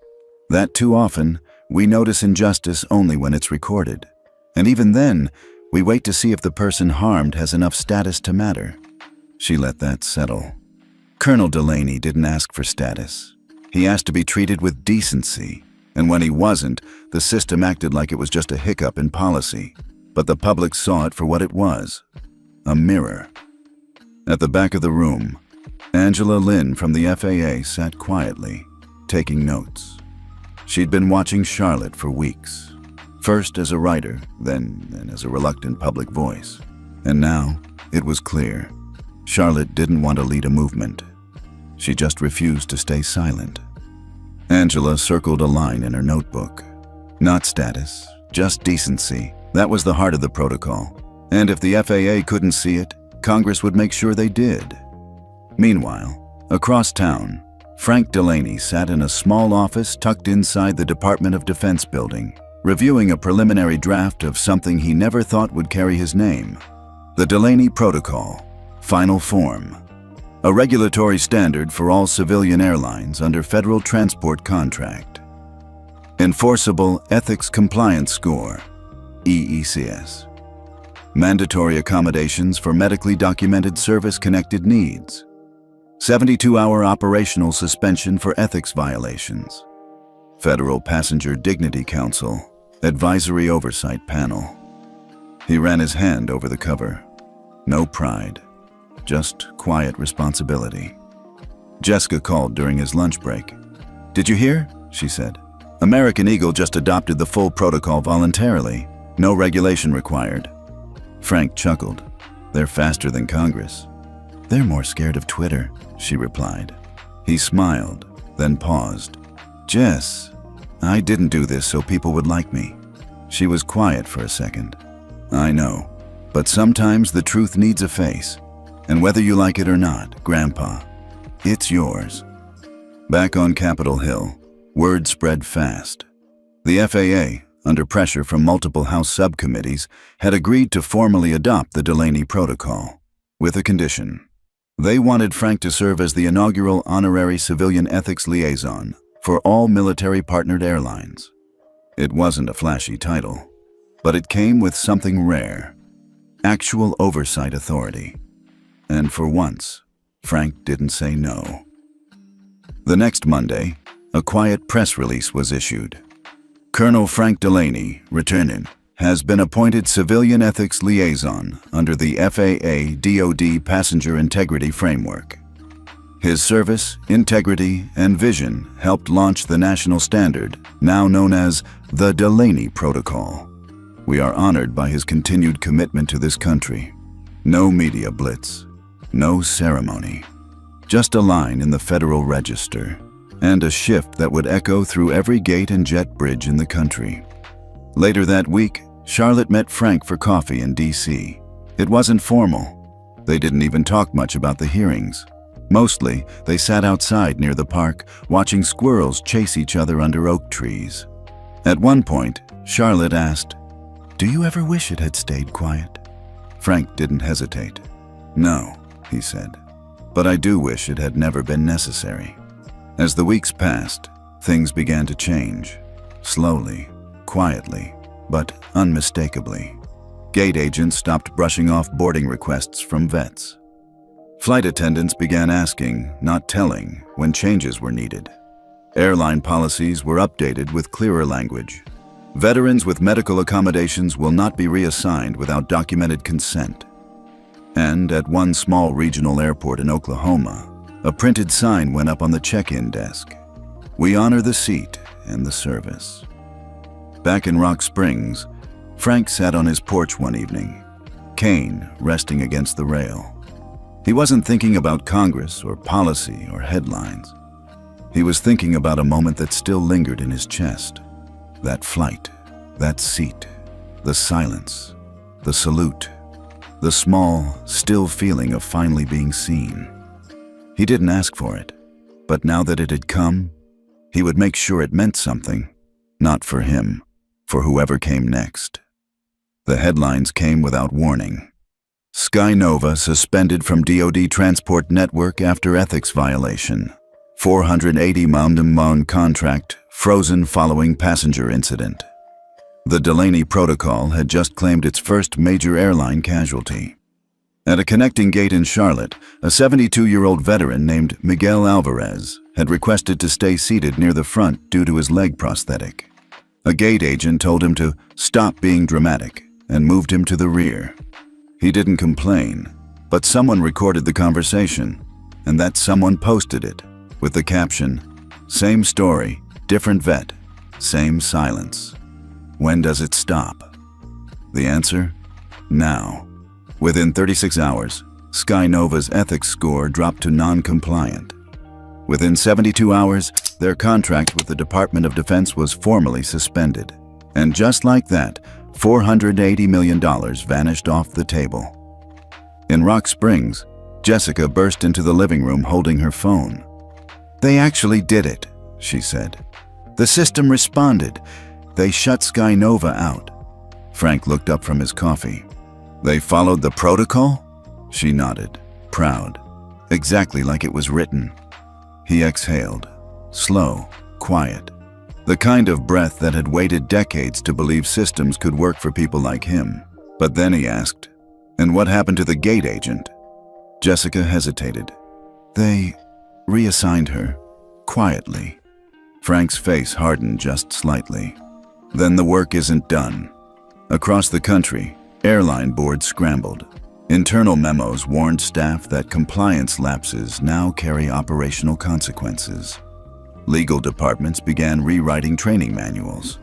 That too often, we notice injustice only when it's recorded. And even then, we wait to see if the person harmed has enough status to matter. She let that settle. Colonel Delaney didn't ask for status. He asked to be treated with decency. And when he wasn't, the system acted like it was just a hiccup in policy. But the public saw it for what it was, a mirror. At the back of the room, Angela Lynn from the FAA sat quietly, taking notes. She'd been watching Charlotte for weeks, first as a writer, then as a reluctant public voice. And now, it was clear. Charlotte didn't want to lead a movement. She just refused to stay silent. Angela circled a line in her notebook. Not status, just decency. That was the heart of the protocol. And if the FAA couldn't see it, Congress would make sure they did. Meanwhile, across town, Frank Delaney sat in a small office tucked inside the Department of Defense building, reviewing a preliminary draft of something he never thought would carry his name. The Delaney Protocol, Final Form. A regulatory standard for all civilian airlines under federal transport contract. Enforceable Ethics Compliance Score, EECS. Mandatory accommodations for medically documented service-connected needs. 72-hour operational suspension for ethics violations. Federal Passenger Dignity Council, Advisory Oversight Panel. He ran his hand over the cover. No pride. Just quiet responsibility. Jessica called during his lunch break. "Did you hear?" she said. "American Eagle just adopted the full protocol voluntarily. No regulation required." Frank chuckled. "They're faster than Congress." "They're more scared of Twitter," she replied. He smiled, then paused. "Jess, I didn't do this so people would like me." She was quiet for a second. "I know, but sometimes the truth needs a face. And whether you like it or not, Grandpa, it's yours." Back on Capitol Hill, word spread fast. The FAA, under pressure from multiple House subcommittees, had agreed to formally adopt the Delaney Protocol, with a condition. They wanted Frank to serve as the inaugural honorary civilian ethics liaison for all military-partnered airlines. It wasn't a flashy title, but it came with something rare: actual oversight authority. And for once, Frank didn't say no. The next Monday, a quiet press release was issued. Colonel Frank Delaney, Attendant, has been appointed Civilian Ethics Liaison under the FAA DoD Passenger Integrity Framework. His service, integrity, and vision helped launch the national standard, now known as the Delaney Protocol. We are honored by his continued commitment to this country. No media blitz, no ceremony, Just a line in the Federal Register, and a shift that would echo through every gate and jet bridge in the country. Later that week, Charlotte met Frank for coffee in D.C. It wasn't formal. They didn't even talk much about the hearings. Mostly, they sat outside near the park, watching squirrels chase each other under oak trees. At one point, Charlotte asked, "Do you ever wish it had stayed quiet?" Frank didn't hesitate. "No," he said, "but I do wish it had never been necessary." As the weeks passed, things began to change. Slowly, quietly, but unmistakably. Gate agents stopped brushing off boarding requests from vets. Flight attendants began asking, not telling, when changes were needed. Airline policies were updated with clearer language. Veterans with medical accommodations will not be reassigned without documented consent. And at one small regional airport in Oklahoma, a printed sign went up on the check-in desk. "We honor the seat and the service." Back in Rock Springs, Frank sat on his porch one evening, cane resting against the rail. He wasn't thinking about Congress or policy or headlines. He was thinking about a moment that still lingered in his chest. That flight, that seat, the silence, the salute, the small, still feeling of finally being seen. He didn't ask for it, but now that it had come, he would make sure it meant something, not for him, for whoever came next. The headlines came without warning. Skynova suspended from DoD Transport Network after ethics violation. 480 million contract frozen following passenger incident. The Delaney Protocol had just claimed its first major airline casualty. At a connecting gate in Charlotte, a 72-year-old veteran named Miguel Alvarez had requested to stay seated near the front due to his leg prosthetic. A gate agent told him to stop being dramatic and moved him to the rear. He didn't complain, but someone recorded the conversation, and that someone posted it with the caption, "Same story, different vet, same silence. When does it stop?" The answer? Now. Within 36 hours, Skynova's ethics score dropped to non-compliant. Within 72 hours, their contract with the Department of Defense was formally suspended. And just like that, $480 million vanished off the table. In Rock Springs, Jessica burst into the living room holding her phone. "They actually did it," she said. "The system responded. They shut Skynova out." Frank looked up from his coffee. "They followed the protocol?" She nodded, proud, exactly like it was written. He exhaled, slow, quiet, the kind of breath that had waited decades to believe systems could work for people like him. But then he asked, "And what happened to the gate agent?" Jessica hesitated. "They reassigned her, quietly." Frank's face hardened just slightly. "Then the work isn't done." Across the country, airline boards scrambled. Internal memos warned staff that compliance lapses now carry operational consequences. Legal departments began rewriting training manuals.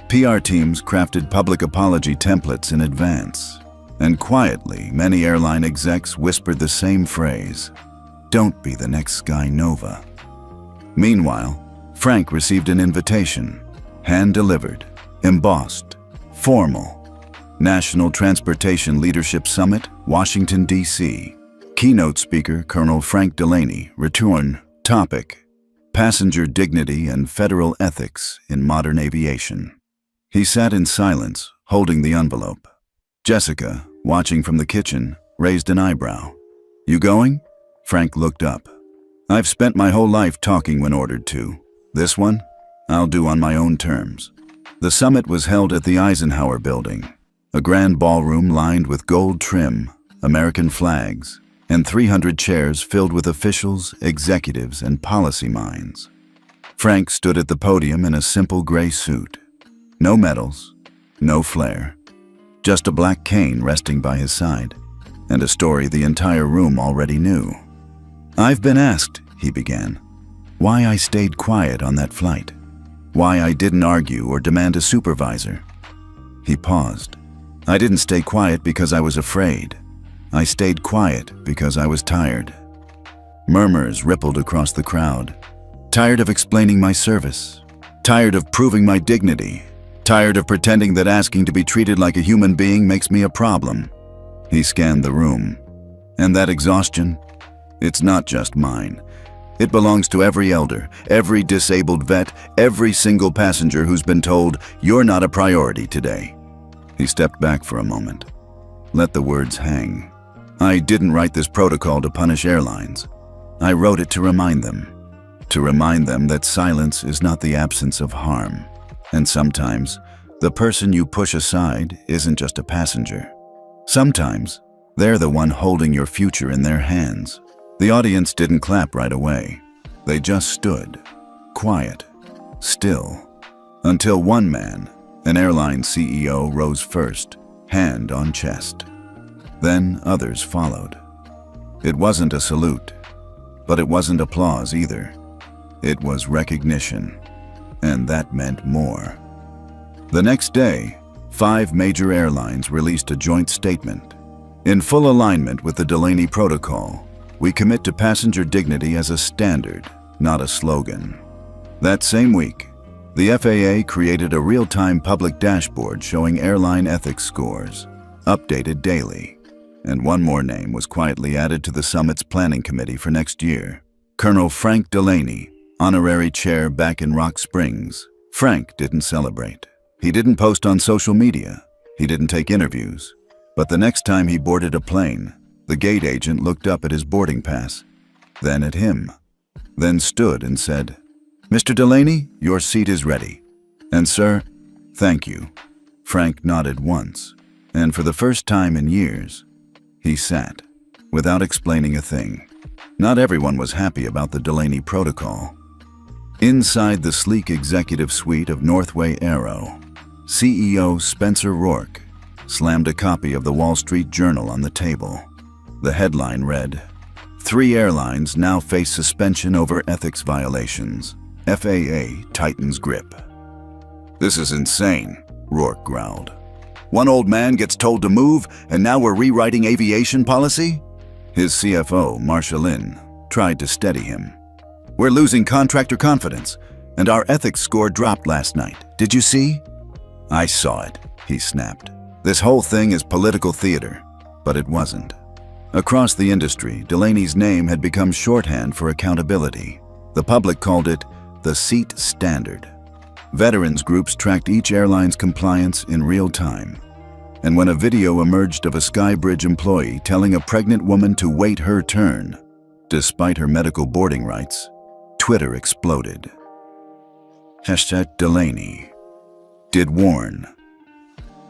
PR teams crafted public apology templates in advance. And quietly, many airline execs whispered the same phrase, "Don't be the next Skynova." Meanwhile, Frank received an invitation, hand-delivered, embossed, formal. National Transportation Leadership Summit, Washington, D.C. Keynote speaker, Colonel Frank Delaney, return, topic, Passenger Dignity and Federal Ethics in Modern Aviation. He sat in silence, holding the envelope. Jessica, watching from the kitchen, raised an eyebrow. "You going?" Frank looked up. "I've spent my whole life talking when ordered to. This one, I'll do on my own terms." The summit was held at the Eisenhower Building, a grand ballroom lined with gold trim, American flags, and 300 chairs filled with officials, executives, and policy minds. Frank stood at the podium in a simple gray suit. No medals, no flair, just a black cane resting by his side, and a story the entire room already knew. "I've been asked," he began, "why I stayed quiet on that flight. Why I didn't argue or demand a supervisor." He paused. "I didn't stay quiet because I was afraid. I stayed quiet because I was tired." Murmurs rippled across the crowd. Tired of explaining my service. Tired of proving my dignity. Tired of pretending that asking to be treated like a human being makes me a problem. He scanned the room. And that exhaustion? It's not just mine. It belongs to every elder, every disabled vet, every single passenger who's been told, "You're not a priority today." He stepped back for a moment. Let the words hang. I didn't write this protocol to punish airlines. I wrote it to remind them. To remind them that silence is not the absence of harm. And sometimes, the person you push aside isn't just a passenger. Sometimes, they're the one holding your future in their hands. The audience didn't clap right away. They just stood, quiet, still, until one man, an airline CEO, rose first, hand on chest. Then others followed. It wasn't a salute, but it wasn't applause either. It was recognition, and that meant more. The next day, 5 major airlines released a joint statement. In full alignment with the Delaney Protocol, we commit to passenger dignity as a standard, not a slogan. That same week, the FAA created a real-time public dashboard showing airline ethics scores, updated daily. And one more name was quietly added to the summit's planning committee for next year. Colonel Frank Delaney, honorary chair back in Rock Springs. Frank didn't celebrate. He didn't post on social media. He didn't take interviews. But the next time he boarded a plane, the gate agent looked up at his boarding pass, then at him, then stood and said, "Mr. Delaney, your seat is ready." And sir, thank you. Frank nodded once, and for the first time in years, he sat, without explaining a thing. Not everyone was happy about the Delaney Protocol. Inside the sleek executive suite of Northway Aero, CEO Spencer Rourke slammed a copy of the Wall Street Journal on the table. The headline read, "3 airlines now face suspension over ethics violations. FAA tightens grip." "This is insane," Rourke growled. "One old man gets told to move, and now we're rewriting aviation policy?" His CFO, Marcia Lynn, tried to steady him. "We're losing contractor confidence, and our ethics score dropped last night. Did you see?" "I saw it," he snapped. "This whole thing is political theater." But it wasn't. Across the industry, Delaney's name had become shorthand for accountability. The public called it the seat standard. Veterans groups tracked each airline's compliance in real time. And when a video emerged of a Skybridge employee telling a pregnant woman to wait her turn, despite her medical boarding rights, Twitter exploded. #Delaney did warn.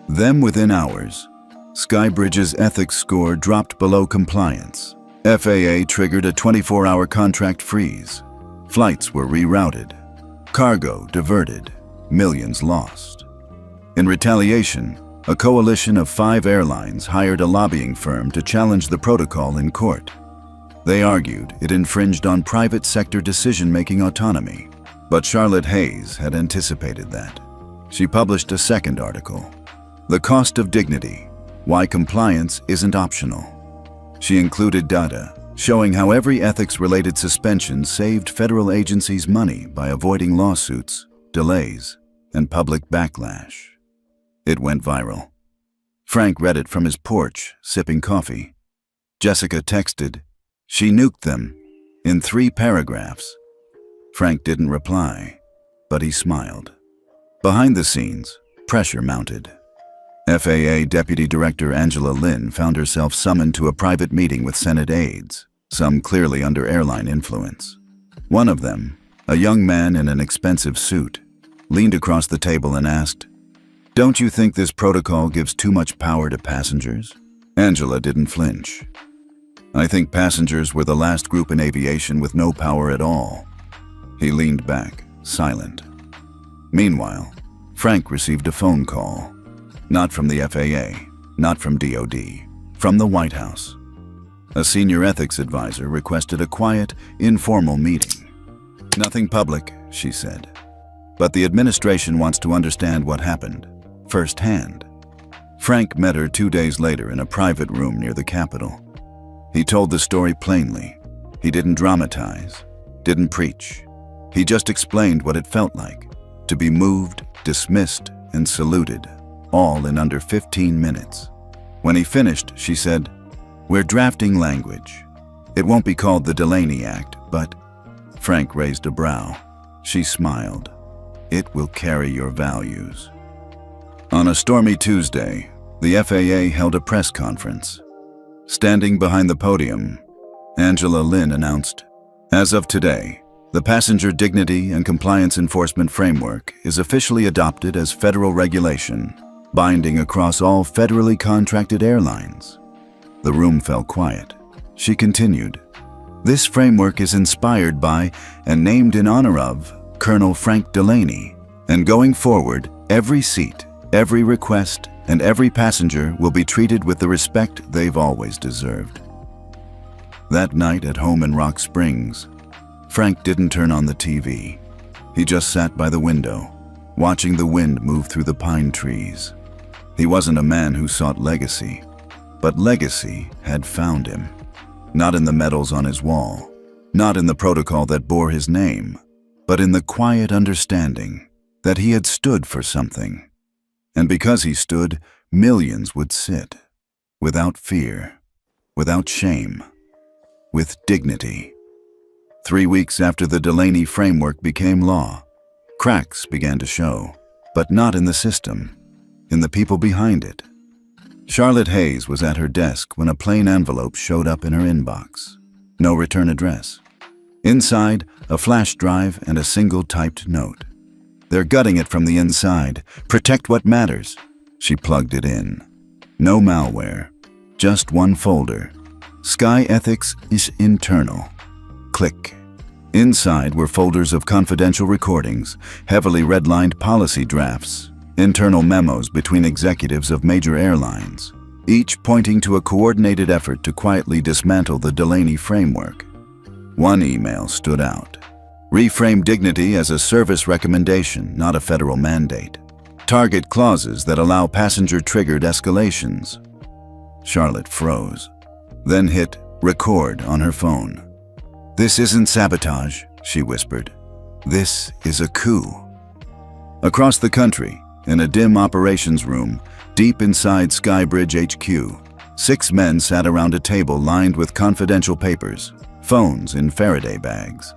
Then within hours, Skybridge's ethics score dropped below compliance. FAA triggered a 24-hour contract freeze. Flights were rerouted. Cargo diverted. Millions lost. In retaliation, a coalition of 5 airlines hired a lobbying firm to challenge the protocol in court. They argued it infringed on private sector decision-making autonomy. But Charlotte Hayes had anticipated that. She published a second article, "The Cost of Dignity: Why Compliance Isn't Optional." She included data showing how every ethics-related suspension saved federal agencies money by avoiding lawsuits, delays, and public backlash. It went viral. Frank read it from his porch, sipping coffee. Jessica texted, "She nuked them," in 3 paragraphs. Frank didn't reply, but he smiled. Behind the scenes, pressure mounted. FAA Deputy Director Angela Lynn found herself summoned to a private meeting with Senate aides, some clearly under airline influence. One of them, a young man in an expensive suit, leaned across the table and asked, "Don't you think this protocol gives too much power to passengers?" Angela didn't flinch. "I think passengers were the last group in aviation with no power at all." He leaned back, silent. Meanwhile, Frank received a phone call. Not from the FAA, not from DOD, from the White House. A senior ethics advisor requested a quiet, informal meeting. "Nothing public," she said. "But the administration wants to understand what happened, firsthand." Frank met her 2 days later in a private room near the Capitol. He told the story plainly, He didn't dramatize, didn't preach. He just explained what it felt like to be moved, dismissed, and saluted, all in under 15 minutes. When he finished, she said, "We're drafting language. It won't be called the Delaney Act, but—" Frank raised a brow. She smiled. "It will carry your values." On a stormy Tuesday, the FAA held a press conference. Standing behind the podium, Angela Lin announced, "As of today, the Passenger Dignity and Compliance Enforcement Framework is officially adopted as federal regulation, binding across all federally contracted airlines." The room fell quiet. She continued, "This framework is inspired by and named in honor of Colonel Frank Delaney, and going forward, every seat, every request, and every passenger will be treated with the respect they've always deserved." That night at home in Rock Springs, Frank didn't turn on the TV. He just sat by the window, watching the wind move through the pine trees. He wasn't a man who sought legacy, but legacy had found him. Not in the medals on his wall, not in the protocol that bore his name, but in the quiet understanding that he had stood for something. And because he stood, millions would sit, without fear, without shame, with dignity. 3 weeks after the Delaney framework became law, cracks began to show, but not in the system, in the people behind it. Charlotte Hayes was at her desk when a plain envelope showed up in her inbox. No return address. Inside, a flash drive and a single typed note. "They're gutting it from the inside. Protect what matters." She plugged it in. No malware, just one folder. Sky Ethics is internal. Click. Inside were folders of confidential recordings, heavily redlined policy drafts, internal memos between executives of major airlines, each pointing to a coordinated effort to quietly dismantle the Delaney framework. One email stood out. "Reframe dignity as a service recommendation, not a federal mandate. Target clauses that allow passenger-triggered escalations." Charlotte froze, then hit record on her phone. "This isn't sabotage," she whispered. "This is a coup." Across the country, in a dim operations room, deep inside Skybridge HQ, 6 men sat around a table lined with confidential papers, phones in Faraday bags.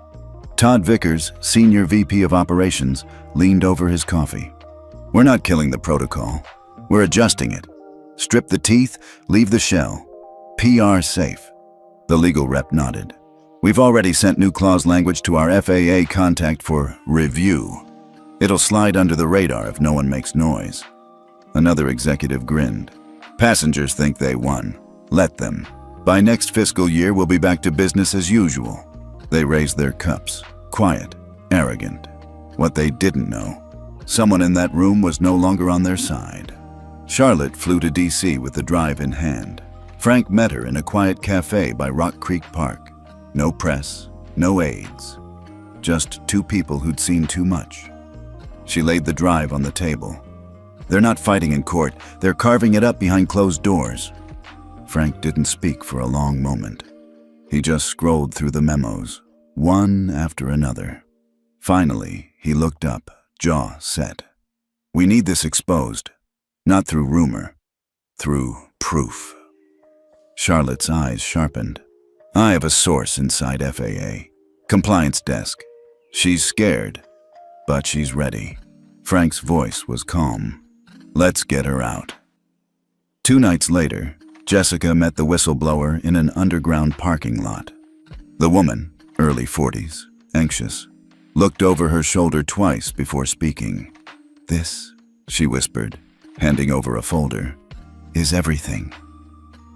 Todd Vickers, Senior VP of Operations, leaned over his coffee. "We're not killing the protocol. We're adjusting it. Strip the teeth, leave the shell. PR safe." The legal rep nodded. "We've already sent new clause language to our FAA contact for review. It'll slide under the radar if no one makes noise." Another executive grinned. "Passengers think they won. Let them. By next fiscal year, we'll be back to business as usual." They raised their cups, quiet, arrogant. What they didn't know, someone in that room was no longer on their side. Charlotte flew to DC with the drive in hand. Frank met her in a quiet cafe by Rock Creek Park. No press, no aides. Just 2 people who'd seen too much. She laid the drive on the table. "They're not fighting in court. They're carving it up behind closed doors." Frank didn't speak for a long moment. He just scrolled through the memos, one after another. Finally, he looked up, jaw set. "We need this exposed. Not through rumor, through proof." Charlotte's eyes sharpened. "I have a source inside FAA. Compliance desk. She's scared, but she's ready." Frank's voice was calm. "Let's get her out." 2 nights later, Jessica met the whistleblower in an underground parking lot. The woman, early 40s, anxious, looked over her shoulder twice before speaking. "This," she whispered, handing over a folder, "is everything."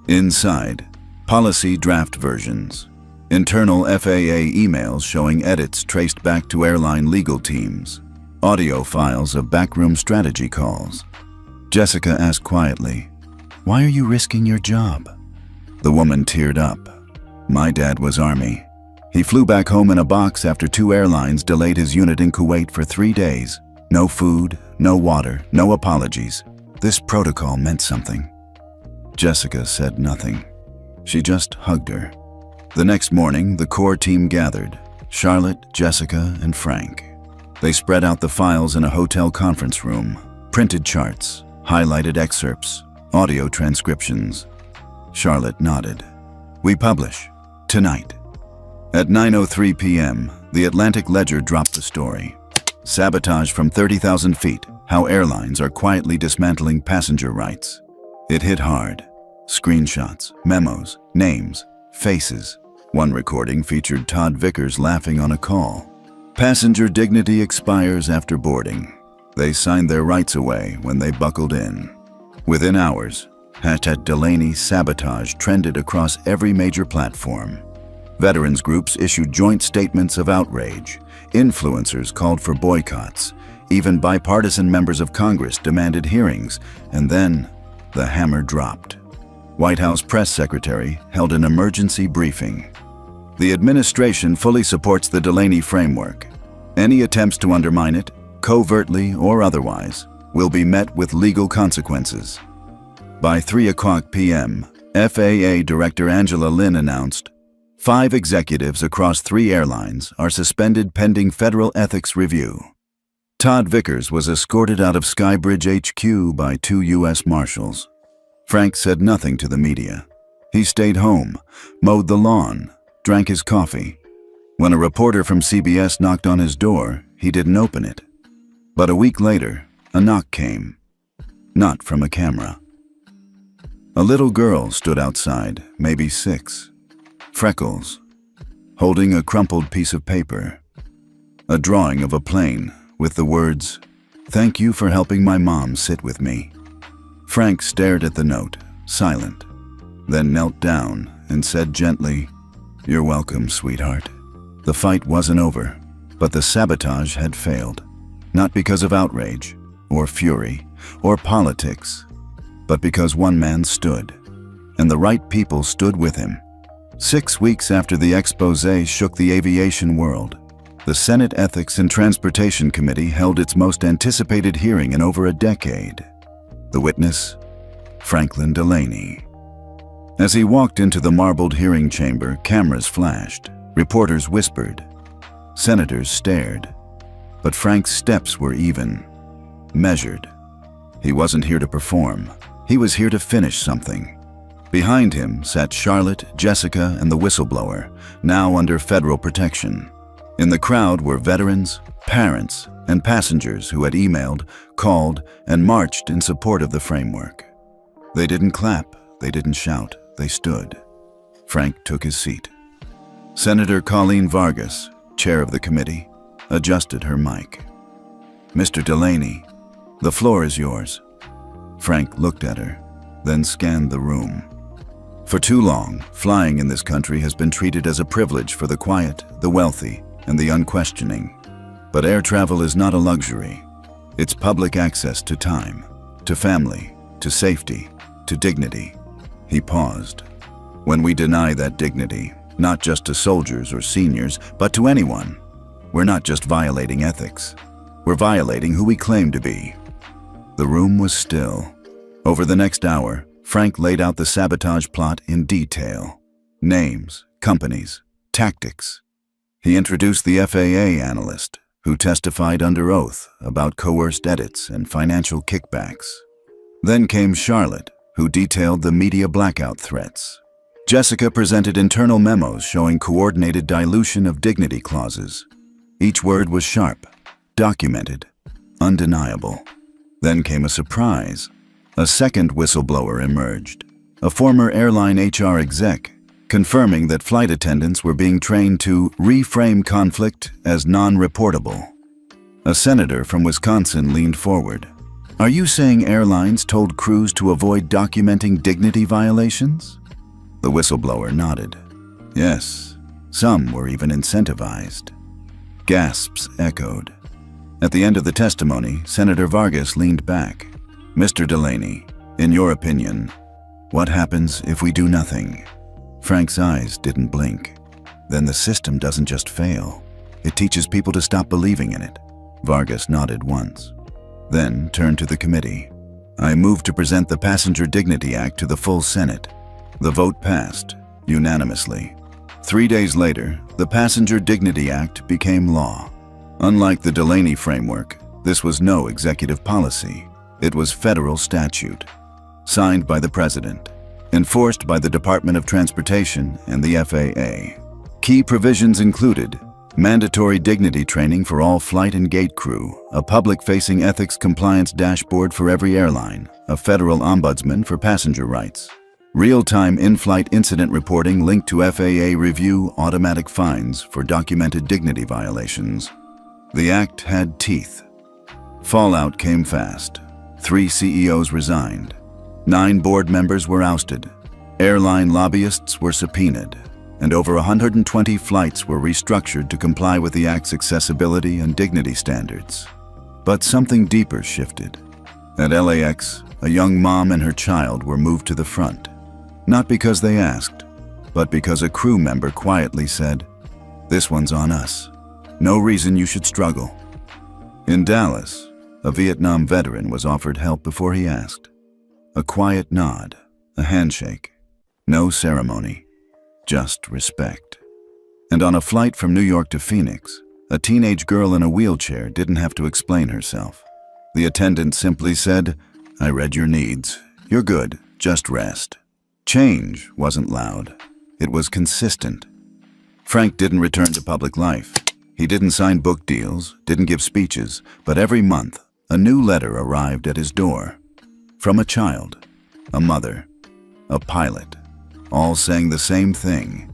Inside, policy draft versions, internal FAA emails showing edits traced back to airline legal teams, audio files of backroom strategy calls. Jessica asked quietly, "Why are you risking your job?" The woman teared up. "My dad was Army. He flew back home in a box after 2 airlines delayed his unit in Kuwait for 3 days. No food, no water, no apologies. This protocol meant something." Jessica said nothing. She just hugged her. The next morning, the core team gathered: Charlotte, Jessica, and Frank. They spread out the files in a hotel conference room, printed charts, highlighted excerpts, audio transcriptions. Charlotte nodded. "We publish. Tonight." At 9:03 p.m., the Atlantic Ledger dropped the story. Sabotage from 30,000 feet, how airlines are quietly dismantling passenger rights. It hit hard. Screenshots, memos, names, faces. One recording featured Todd Vickers laughing on a call. Passenger dignity expires after boarding. They signed their rights away when they buckled in. Within hours, #Delaney sabotage trended across every major platform. Veterans groups issued joint statements of outrage. Influencers called for boycotts. Even bipartisan members of Congress demanded hearings. And then, the hammer dropped. White House press secretary held an emergency briefing. The administration fully supports the Delaney framework. Any attempts to undermine it, covertly or otherwise, will be met with legal consequences. By 3:00 p.m., FAA Director Angela Lin announced 5 executives across 3 airlines are suspended pending federal ethics review. Todd Vickers was escorted out of Skybridge HQ by 2 U.S. Marshals. Frank said nothing to the media. He stayed home, mowed the lawn, drank his coffee. When a reporter from CBS knocked on his door, he didn't open it. But a week later, a knock came. Not from a camera. A little girl stood outside, maybe 6. Freckles, holding a crumpled piece of paper. A drawing of a plane with the words, "Thank you for helping my mom sit with me." Frank stared at the note, silent, then knelt down and said gently, "You're welcome, sweetheart." The fight wasn't over, but the sabotage had failed. Not because of outrage, or fury, or politics, but because one man stood, and the right people stood with him. 6 weeks after the exposé shook the aviation world, the Senate Ethics and Transportation Committee held its most anticipated hearing in over a decade. The witness, Franklin Delaney. As he walked into the marbled hearing chamber, cameras flashed, reporters whispered, senators stared. But Frank's steps were even, measured. He wasn't here to perform. He was here to finish something. Behind him sat Charlotte, Jessica, and the whistleblower, now under federal protection. In the crowd were veterans, parents, and passengers who had emailed, called, and marched in support of the framework. They didn't clap, they didn't shout, they stood. Frank took his seat. Senator Colleen Vargas, chair of the committee, adjusted her mic. "Mr. Delaney, the floor is yours." Frank looked at her, then scanned the room. For too long, flying in this country has been treated as a privilege for the quiet, the wealthy, and the unquestioning. But air travel is not a luxury. It's public access to time, to family, to safety, to dignity. He paused. When we deny that dignity, not just to soldiers or seniors, but to anyone, we're not just violating ethics. We're violating who we claim to be. The room was still. Over the next hour, Frank laid out the sabotage plot in detail. Names, companies, tactics. He introduced the FAA analyst, who testified under oath about coerced edits and financial kickbacks. Then came Charlotte, who detailed the media blackout threats. Jessica presented internal memos showing coordinated dilution of dignity clauses. Each word was sharp, documented, undeniable. Then came a surprise. A second whistleblower emerged, a former airline HR exec, confirming that flight attendants were being trained to reframe conflict as non-reportable. A senator from Wisconsin leaned forward. "Are you saying airlines told crews to avoid documenting dignity violations?" The whistleblower nodded. "Yes, some were even incentivized." Gasps echoed. At the end of the testimony, Senator Vargas leaned back. "Mr. Delaney, in your opinion, what happens if we do nothing?" Frank's eyes didn't blink. "Then the system doesn't just fail. It teaches people to stop believing in it." Vargas nodded once, then turned to the committee. "I move to present the Passenger Dignity Act to the full Senate." The vote passed, unanimously. 3 days later, the Passenger Dignity Act became law. Unlike the Delaney framework, this was no executive policy. It was federal statute, signed by the President, enforced by the Department of Transportation and the FAA. Key provisions included mandatory dignity training for all flight and gate crew, a public-facing ethics compliance dashboard for every airline, a federal ombudsman for passenger rights, real-time in-flight incident reporting linked to FAA review, automatic fines for documented dignity violations. The act had teeth. Fallout came fast. 3 CEOs resigned. 9 board members were ousted. Airline lobbyists were subpoenaed. And over 120 flights were restructured to comply with the Act's accessibility and dignity standards. But something deeper shifted. At LAX, a young mom and her child were moved to the front. Not because they asked, but because a crew member quietly said, "This one's on us. No reason you should struggle." In Dallas, a Vietnam veteran was offered help before he asked. A quiet nod, a handshake, no ceremony. Just respect. And on a flight from New York to Phoenix, a teenage girl in a wheelchair didn't have to explain herself. The attendant simply said, "I read your needs. You're good. Just rest." Change wasn't loud. It was consistent. Frank didn't return to public life. He didn't sign book deals, didn't give speeches, but every month, a new letter arrived at his door. From a child, a mother, a pilot, all saying the same thing: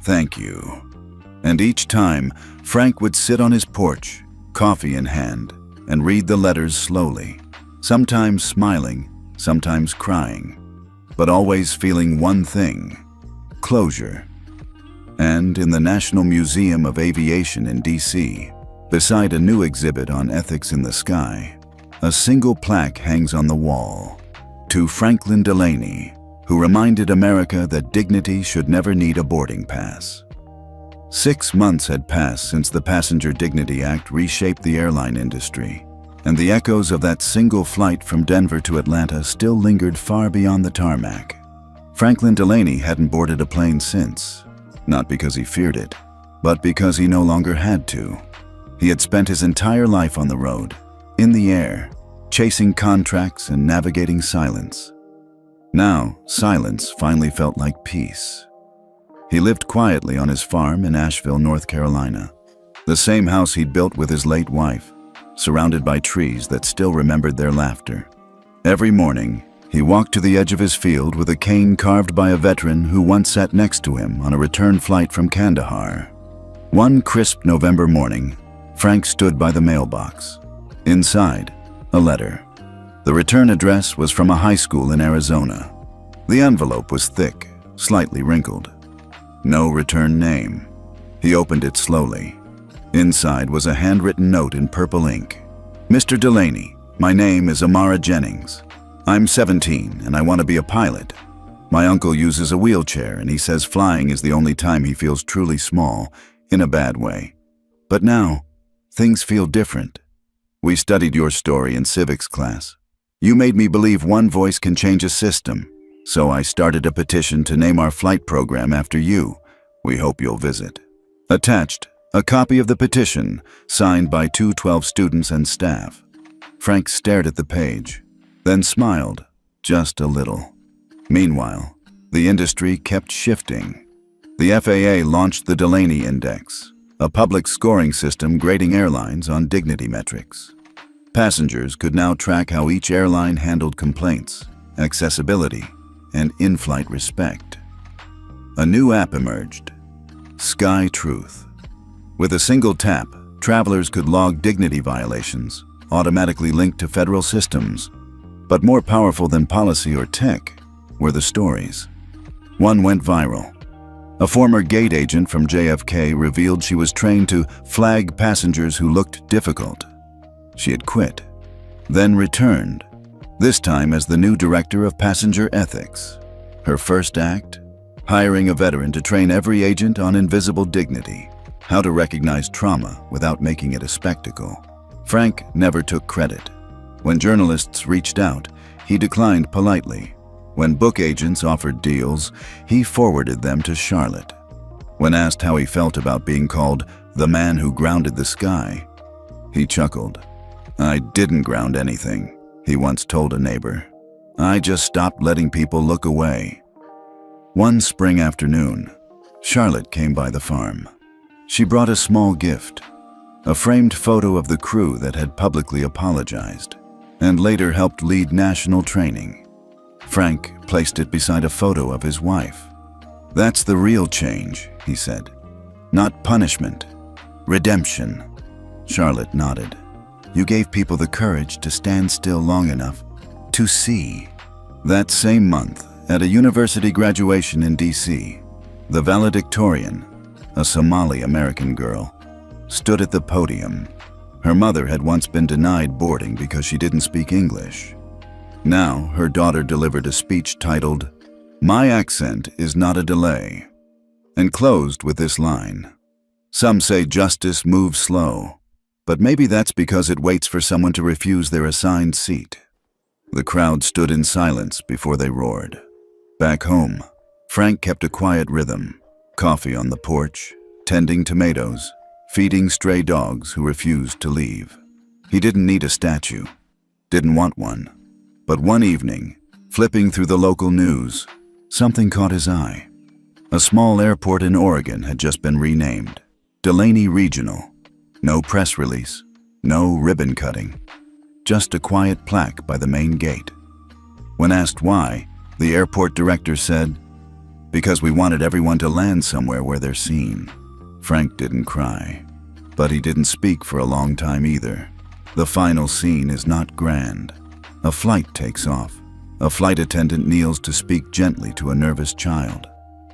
"Thank you." And each time, Frank would sit on his porch, coffee in hand, and read the letters slowly, sometimes smiling, sometimes crying, but always feeling one thing: closure. And in the National Museum of Aviation in DC, beside a new exhibit on ethics in the sky, a single plaque hangs on the wall: "To Franklin Delaney, who reminded America that dignity should never need a boarding pass." 6 months had passed since the Passenger Dignity Act reshaped the airline industry, and the echoes of that single flight from Denver to Atlanta still lingered far beyond the tarmac. Franklin Delaney hadn't boarded a plane since, not because he feared it, but because he no longer had to. He had spent his entire life on the road, in the air, chasing contracts and navigating silence. Now, silence finally felt like peace. He lived quietly on his farm in Asheville, North Carolina, the same house he'd built with his late wife, surrounded by trees that still remembered their laughter. Every morning, he walked to the edge of his field with a cane carved by a veteran who once sat next to him on a return flight from Kandahar. One crisp November morning, Frank stood by the mailbox. Inside, a letter. The return address was from a high school in Arizona. The envelope was thick, slightly wrinkled. No return name. He opened it slowly. Inside was a handwritten note in purple ink. "Mr. Delaney, my name is Amara Jennings. I'm 17 and I want to be a pilot. My uncle uses a wheelchair and he says flying is the only time he feels truly small, in a bad way. But now, things feel different. We studied your story in civics class. You made me believe one voice can change a system, so I started a petition to name our flight program after you. We hope you'll visit." Attached, a copy of the petition, signed by 212 students and staff. Frank stared at the page, then smiled, just a little. Meanwhile, the industry kept shifting. The FAA launched the Delaney Index, a public scoring system grading airlines on dignity metrics. Passengers could now track how each airline handled complaints, accessibility, and in-flight respect. A new app emerged, Sky Truth. With a single tap, travelers could log dignity violations, automatically linked to federal systems. But more powerful than policy or tech were the stories. One went viral. A former gate agent from JFK revealed she was trained to flag passengers who looked difficult. She had quit, then returned, this time as the new director of passenger ethics. Her first act? Hiring a veteran to train every agent on invisible dignity, how to recognize trauma without making it a spectacle. Frank never took credit. When journalists reached out, he declined politely. When book agents offered deals, he forwarded them to Charlotte. When asked how he felt about being called the man who grounded the sky, he chuckled. "I didn't ground anything," he once told a neighbor. "I just stopped letting people look away." One spring afternoon, Charlotte came by the farm. She brought a small gift, a framed photo of the crew that had publicly apologized and later helped lead national training. Frank placed it beside a photo of his wife. "That's the real change," he said. "Not punishment, redemption." Charlotte nodded. "You gave people the courage to stand still long enough to see." That same month, at a university graduation in D.C., the valedictorian, a Somali-American girl, stood at the podium. Her mother had once been denied boarding because she didn't speak English. Now, her daughter delivered a speech titled, "My accent is not a delay," and closed with this line: "Some say justice moves slow, but maybe that's because it waits for someone to refuse their assigned seat." The crowd stood in silence before they roared. Back home, Frank kept a quiet rhythm: coffee on the porch, tending tomatoes, feeding stray dogs who refused to leave. He didn't need a statue, didn't want one. But one evening, flipping through the local news, something caught his eye. A small airport in Oregon had just been renamed Delaney Regional. No press release, no ribbon cutting, just a quiet plaque by the main gate. When asked why, the airport director said, "Because we wanted everyone to land somewhere where they're seen." Frank didn't cry, but he didn't speak for a long time either. The final scene is not grand. A flight takes off. A flight attendant kneels to speak gently to a nervous child.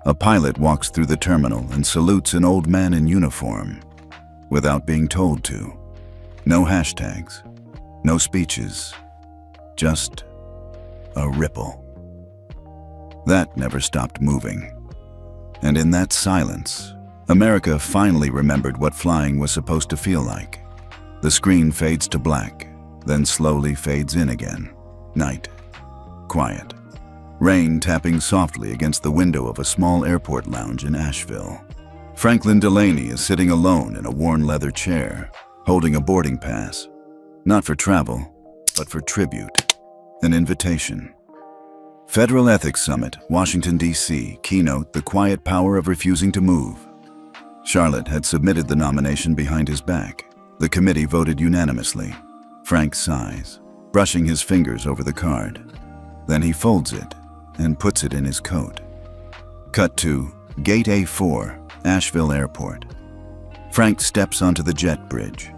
A pilot walks through the terminal and salutes an old man in uniform, without being told to. No hashtags, no speeches, just a ripple. That never stopped moving. And in that silence, America finally remembered what flying was supposed to feel like. The screen fades to black, then slowly fades in again. Night. Quiet. Rain tapping softly against the window of a small airport lounge in Asheville. Franklin Delaney is sitting alone in a worn leather chair, holding a boarding pass. Not for travel, but for tribute. An invitation. Federal Ethics Summit, Washington, D.C. Keynote: The Quiet Power of Refusing to Move. Charlotte had submitted the nomination behind his back. The committee voted unanimously. Frank sighs, brushing his fingers over the card. Then he folds it and puts it in his coat. Cut to Gate A4, Asheville Airport. Frank steps onto the jet bridge.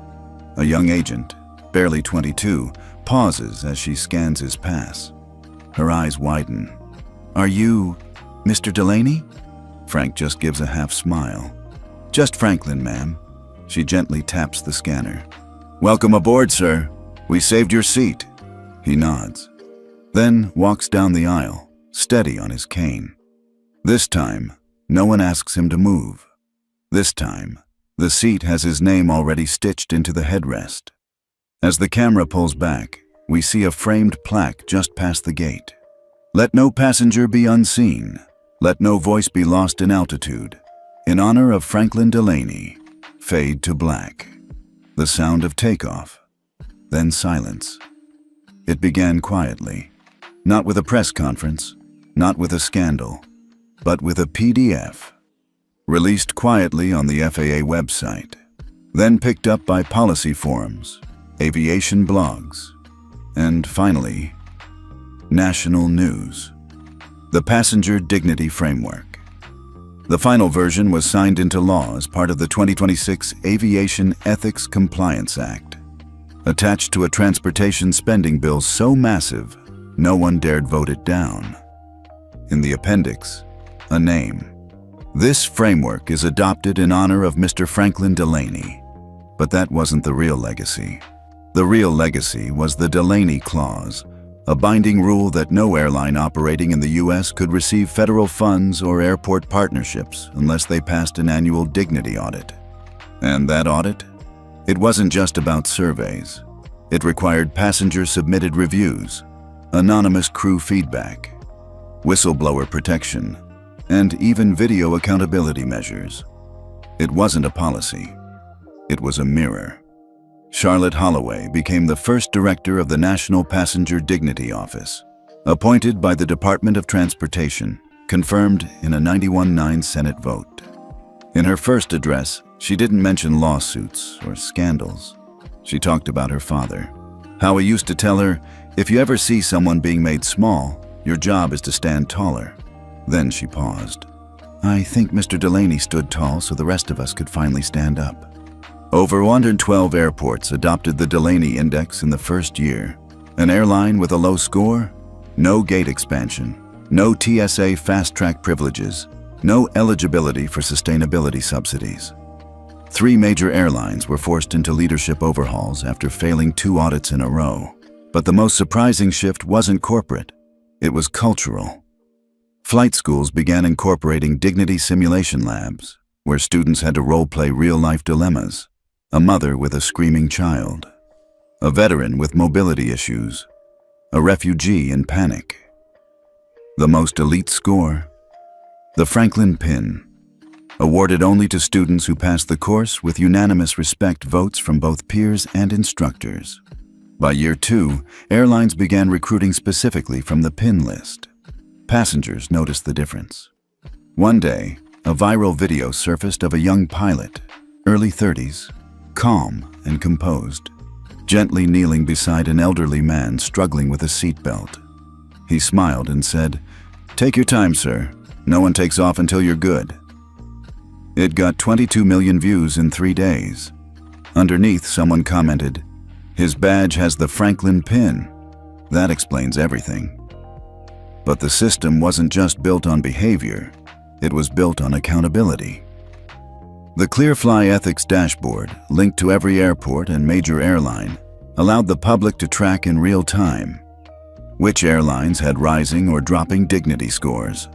A young agent, barely 22, pauses as she scans his pass. Her eyes widen. "Are you Mr. Delaney?" Frank just gives a half smile. "Just Franklin, ma'am." She gently taps the scanner. "Welcome aboard, sir. We saved your seat." He nods, then walks down the aisle, steady on his cane. This time, no one asks him to move. This time, the seat has his name already stitched into the headrest. As the camera pulls back, we see a framed plaque just past the gate. "Let no passenger be unseen. Let no voice be lost in altitude. In honor of Franklin Delaney." Fade to black. The sound of takeoff. Then silence. It began quietly. Not with a press conference, not with a scandal, but with a PDF. Released quietly on the FAA website. Then picked up by policy forums, aviation blogs, and finally, national news. The Passenger Dignity Framework. The final version was signed into law as part of the 2026 Aviation Ethics Compliance Act, attached to a transportation spending bill so massive, no one dared vote it down. In the appendix, a name. This framework is adopted in honor of Mr. Franklin Delaney. But that wasn't the real legacy. The real legacy was the Delaney Clause, a binding rule that no airline operating in the U.S. could receive federal funds or airport partnerships unless they passed an annual dignity audit. And that audit? It wasn't just about surveys. It required passenger-submitted reviews, anonymous crew feedback, whistleblower protection, and even video accountability measures. It wasn't a policy. It was a mirror. Charlotte Holloway became the first director of the National Passenger Dignity Office, appointed by the Department of Transportation, confirmed in a 91-9 Senate vote. In her first address, she didn't mention lawsuits or scandals. She talked about her father, how he used to tell her, if you ever see someone being made small, your job is to stand taller. Then she paused. I think Mr. Delaney stood tall so the rest of us could finally stand up. Over 112 airports adopted the Delaney Index in the first year. An airline with a low score? No gate expansion, no TSA fast-track privileges, no eligibility for sustainability subsidies. 3 major airlines were forced into leadership overhauls after failing 2 audits in a row. But the most surprising shift wasn't corporate, it was cultural. Flight schools began incorporating dignity simulation labs, where students had to role-play real-life dilemmas. A mother with a screaming child, a veteran with mobility issues, a refugee in panic. The most elite score? The Franklin Pin, awarded only to students who passed the course with unanimous respect votes from both peers and instructors. By year 2, airlines began recruiting specifically from the PIN list. Passengers noticed the difference. One day, a viral video surfaced of a young pilot, early 30s, calm and composed, gently kneeling beside an elderly man struggling with a seatbelt. He smiled and said, "Take your time, sir. No one takes off until you're good." It got 22 million views in 3 days. Underneath, someone commented, "His badge has the Franklin Pin. That explains everything." But the system wasn't just built on behavior, it was built on accountability. The ClearFly Ethics dashboard, linked to every airport and major airline, allowed the public to track in real time which airlines had rising or dropping dignity scores,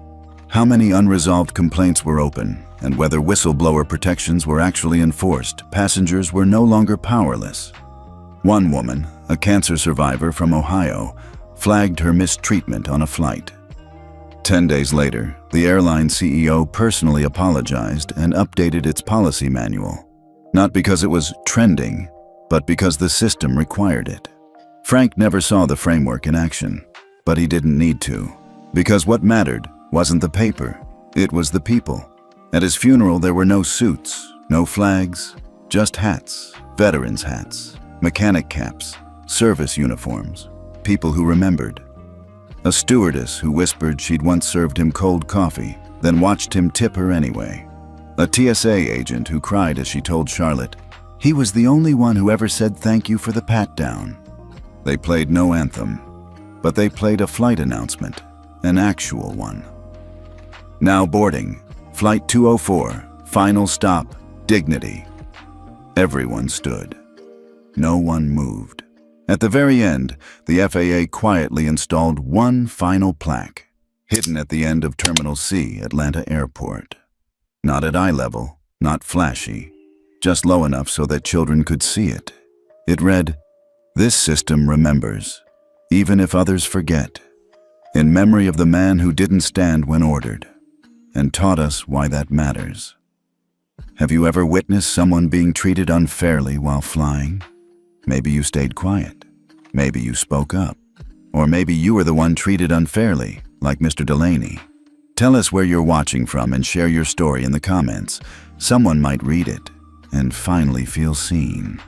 how many unresolved complaints were open, and whether whistleblower protections were actually enforced. Passengers were no longer powerless. One woman, a cancer survivor from Ohio, flagged her mistreatment on a flight. 10 days later, the airline CEO personally apologized and updated its policy manual, not because it was trending, but because the system required it. Frank never saw the framework in action, but he didn't need to, because what mattered wasn't the paper, it was the people. At his funeral, there were no suits, no flags, just hats, veterans' hats, mechanic caps, service uniforms, people who remembered. A stewardess who whispered she'd once served him cold coffee, then watched him tip her anyway. A TSA agent who cried as she told Charlotte, he was the only one who ever said thank you for the pat-down. They played no anthem, but they played a flight announcement, an actual one. Now boarding, Flight 204, final stop, Dignity. Everyone stood. No one moved. At the very end, the FAA quietly installed one final plaque, hidden at the end of Terminal C, Atlanta Airport. Not at eye level, not flashy, just low enough so that children could see it. It read, "This system remembers, even if others forget, in memory of the man who didn't stand when ordered, and taught us why that matters." Have you ever witnessed someone being treated unfairly while flying? Maybe you stayed quiet. Maybe you spoke up. Or maybe you were the one treated unfairly, like Mr. Delaney. Tell us where you're watching from and share your story in the comments. Someone might read it and finally feel seen.